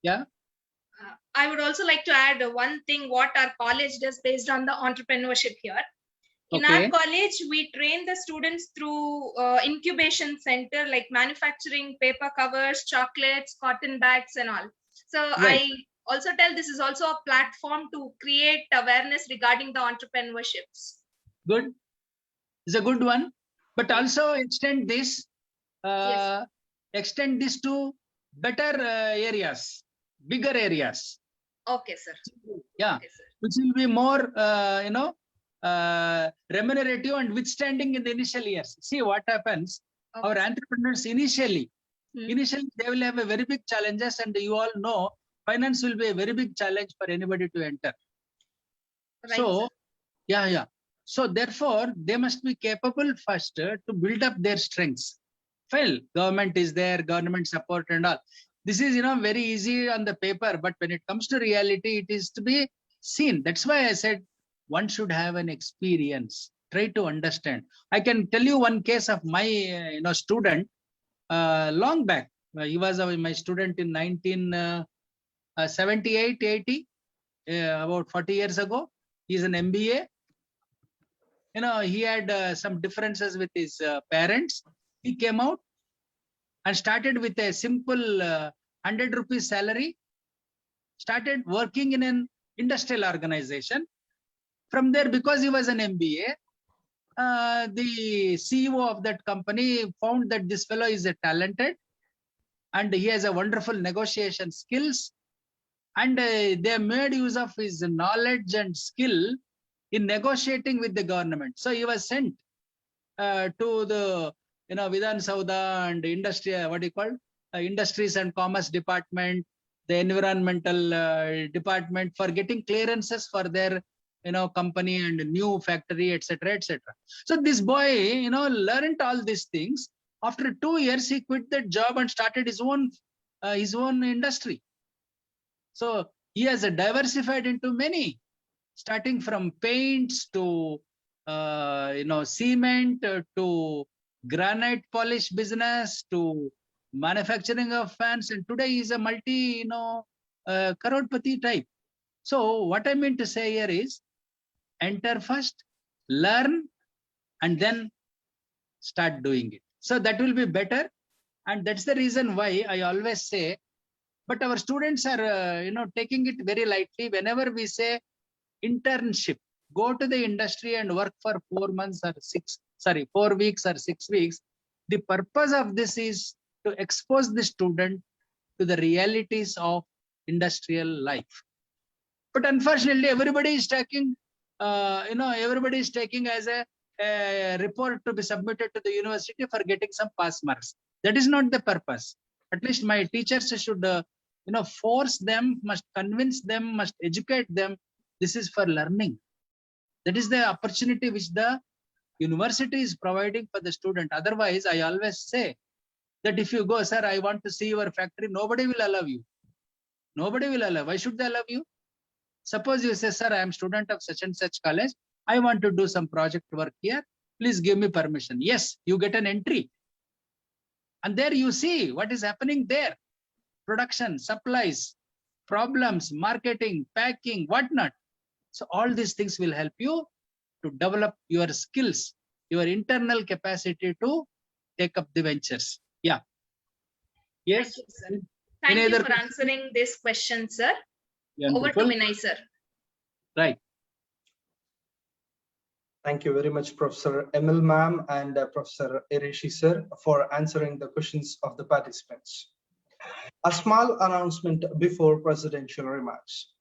Yeah. I would also like to add one thing what our college does based on the entrepreneurship here. In our college, we train the students through incubation center, like manufacturing paper covers, chocolates, cotton bags and all. So right. I also tell this is also a platform to create awareness regarding the entrepreneurships. Good. It's a good one. But also extend this, Yes. extend this to better areas, bigger areas. Okay, sir. Yeah, okay, sir. Which will be more, remunerative and withstanding in the initial years. See what happens. Okay. Our entrepreneurs initially they will have a very big challenges, and you all know finance will be a very big challenge for anybody to enter. Right, So, sir. yeah. So therefore, they must be capable first to build up their strengths. Well, government is there, government support and all. This is, very easy on the paper, but when it comes to reality, it is to be seen. That's why I said one should have an experience. Try to understand. I can tell you one case of my, student long back. He was my student in 1978, 80, about 40 years ago. He's an MBA. He had some differences with his parents. He came out and started with a simple 100 rupees salary, started working in an industrial organization. From there, because he was an MBA, the CEO of that company found that this fellow is a talented and he has a wonderful negotiation skills, and they made use of his knowledge and skill in negotiating with the government. So he was sent to the Vidhan Sauda and Industries and Commerce Department, the Environmental Department, for getting clearances for their company and new factory, etc., etc. So this boy, learned all these things. After 2 years, he quit that job and started his own industry. So he has diversified into many, starting from paints to cement to granite polish business to manufacturing of fans, and today is a multi, crorepati type. So what I mean to say here is, enter first, learn, and then start doing it. So that will be better. And that's the reason why I always say, but our students are, taking it very lightly. Whenever we say internship, go to the industry and work for 4 months or 4 weeks or 6 weeks. The purpose of this is to expose the student to the realities of industrial life. But unfortunately, everybody is taking, everybody is taking as a report to be submitted to the university for getting some pass marks. That is not the purpose. At least my teachers should, force them, must convince them, must educate them. This is for learning. That is the opportunity which the university is providing for the student. Otherwise, I always say that if you go, sir, I want to see your factory, nobody will allow you. Nobody will allow. Why should they allow you? Suppose you say, sir, I am student of such and such college. I want to do some project work here. Please give me permission. Yes, you get an entry. And there you see what is happening there. Production, supplies, problems, marketing, packing, whatnot. So all these things will help you to develop your skills, your internal capacity to take up the ventures. Yeah. Yes. Thank you for answering this question, sir. Over to Vinay, sir. Right. Thank you very much, Professor Emil ma'am and Professor Ireshi sir, for answering the questions of the participants. A small announcement before presidential remarks.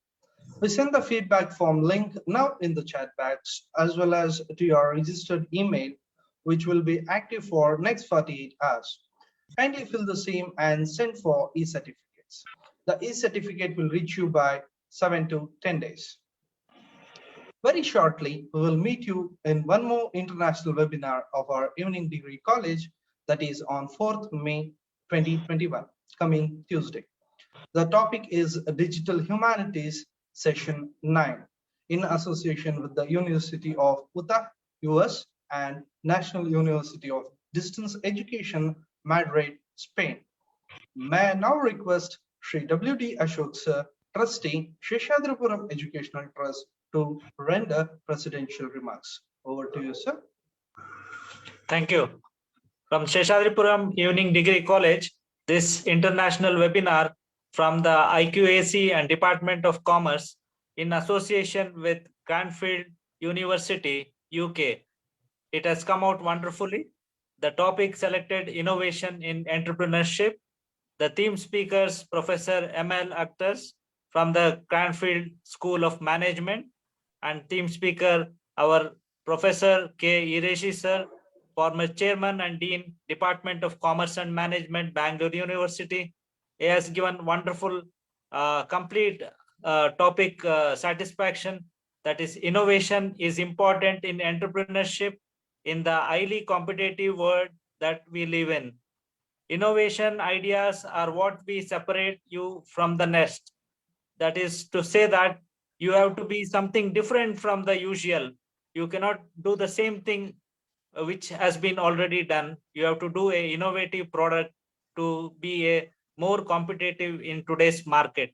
We send the feedback form link now in the chat box, as well as to your registered email, which will be active for next 48 hours. Kindly fill the same and send for e-certificates. The e-certificate will reach you by 7 to 10 days. Very shortly, we will meet you in one more international webinar of our Evening Degree College, that is on 4th May 2021, coming Tuesday. The topic is Digital Humanities Session 9, in association with the University of Utah, US, and National University of Distance Education, Madrid, Spain. May I now request Shri W.D. Ashok sir, Trustee, Seshadripuram Educational Trust, to render presidential remarks. Over to you, sir. Thank you. From Seshadripuram Evening Degree College, this international webinar from the IQAC and Department of Commerce in association with Cranfield University, UK. It has come out wonderfully. The topic selected, innovation in entrepreneurship. The theme speakers, Professor M.L. Akhtar from the Cranfield School of Management, and theme speaker, our Professor K. Ireshi sir, former Chairman and Dean, Department of Commerce and Management, Bangalore University. He has given wonderful, complete topic satisfaction. That is, innovation is important in entrepreneurship in the highly competitive world that we live in. Innovation ideas are what we separate you from the nest. That is to say that you have to be something different from the usual. You cannot do the same thing which has been already done. You have to do an innovative product to be a more competitive in today's market.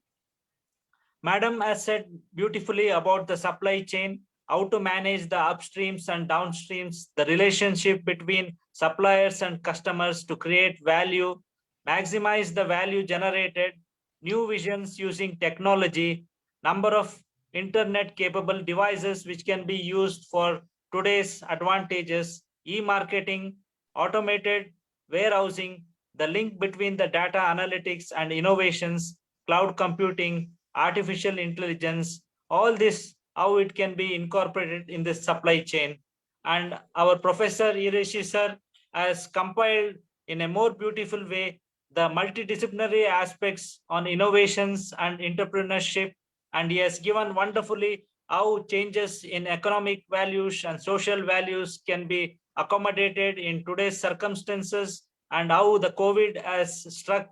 Madam has said beautifully about the supply chain, how to manage the upstreams and downstreams, the relationship between suppliers and customers to create value, maximize the value generated, new visions using technology, number of internet capable devices which can be used for today's advantages, e-marketing, automated warehousing, the link between the data analytics and innovations, cloud computing, artificial intelligence, all this, how it can be incorporated in this supply chain. And our Professor Ireshi sir has compiled in a more beautiful way the multidisciplinary aspects on innovations and entrepreneurship, and he has given wonderfully how changes in economic values and social values can be accommodated in today's circumstances, and how the COVID has struck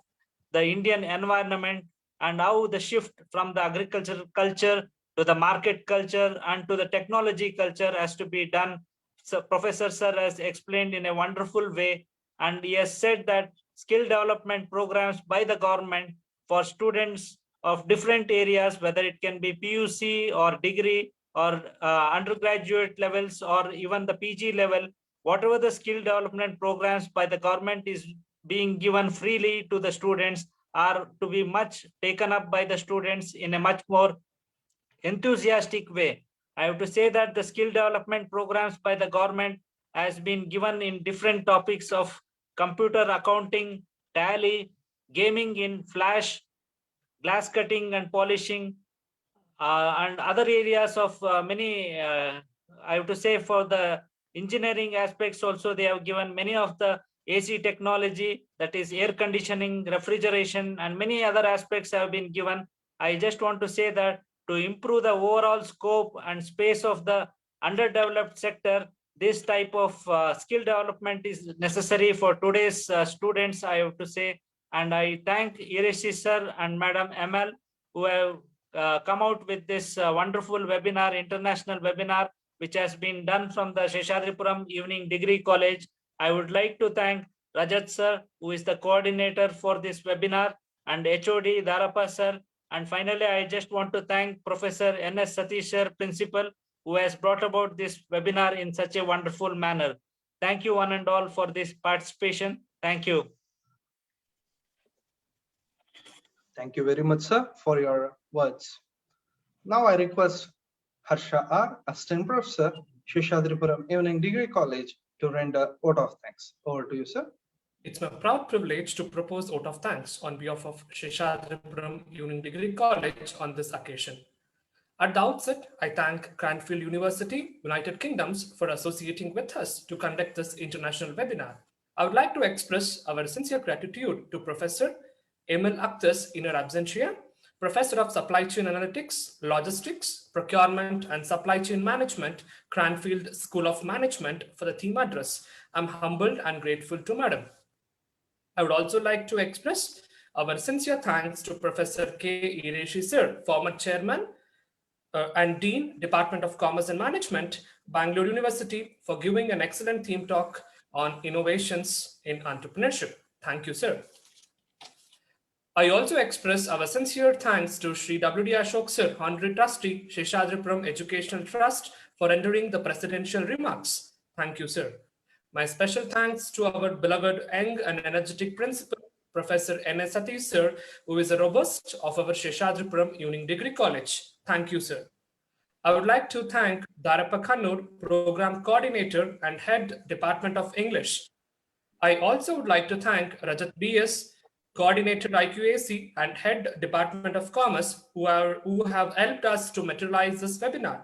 the Indian environment, and how the shift from the agricultural culture to the market culture and to the technology culture has to be done. So Professor sir has explained in a wonderful way, and he has said that skill development programs by the government for students of different areas, whether it can be PUC or degree or undergraduate levels or even the PG level, whatever the skill development programs by the government is being given freely to the students are to be much taken up by the students in a much more enthusiastic way. I have to say that the skill development programs by the government has been given in different topics of computer accounting, tally, gaming in Flash, glass cutting and polishing, and other areas of many, I have to say for the engineering aspects also, they have given many of the AC technology, that is air conditioning, refrigeration, and many other aspects have been given. I just want to say that to improve the overall scope and space of the underdeveloped sector, this type of skill development is necessary for today's students, I have to say. And I thank Irishi sir and Madam ML who have come out with this wonderful webinar, international webinar, which has been done from the Seshadripuram Evening Degree College. I would like to thank Rajat sir, who is the coordinator for this webinar, and HOD Darapa sir. And finally, I just want to thank Professor N.S. Satish sir, principal, who has brought about this webinar in such a wonderful manner. Thank you one and all for this participation. Thank you. Thank you very much, sir, for your words. Now I request Harsha R, Assistant Professor, Seshadripuram Evening Degree College, to render vote of thanks. Over to you, sir. It's my proud privilege to propose vote of thanks on behalf of Seshadripuram Evening Degree College on this occasion. At the outset, I thank Cranfield University, United Kingdoms, for associating with us to conduct this international webinar. I would like to express our sincere gratitude to Professor Emil Akhtas in her absentia, Professor of Supply Chain Analytics, Logistics, Procurement and Supply Chain Management, Cranfield School of Management, for the theme address. I'm humbled and grateful to Madam. I would also like to express our sincere thanks to Professor K. Irishi sir, former Chairman and Dean, Department of Commerce and Management, Bangalore University, for giving an excellent theme talk on innovations in entrepreneurship. Thank you, sir. I also express our sincere thanks to Sri W.D. Ashok sir, Honorary Trustee, Seshadripuram Educational Trust, for rendering the presidential remarks. Thank you, sir. My special thanks to our beloved young and energetic principal, Professor N.S. Satish sir, who is a robust of our Seshadripuram Evening Degree College. Thank you, sir. I would like to thank Darapa Kannur, Program Coordinator and Head, Department of English. I also would like to thank Rajat B.S., Coordinator IQAC and Head, Department of Commerce, who have helped us to materialize this webinar.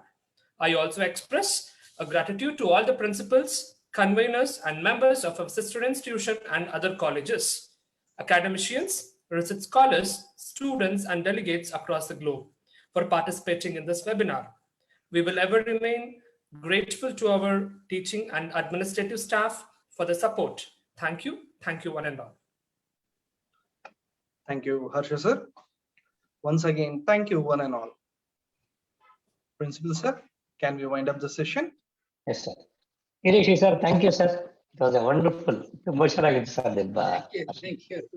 I also express a gratitude to all the principals, conveners, and members of our sister institution and other colleges, academicians, research scholars, students, and delegates across the globe for participating in this webinar. We will ever remain grateful to our teaching and administrative staff for the support. Thank you one and all. Thank you, Harsha sir. Once again, thank you one and all. Principal sir, can we wind up the session? Yes, sir. Irishi sir, thank you, sir. It was a wonderful emotional. Thank you.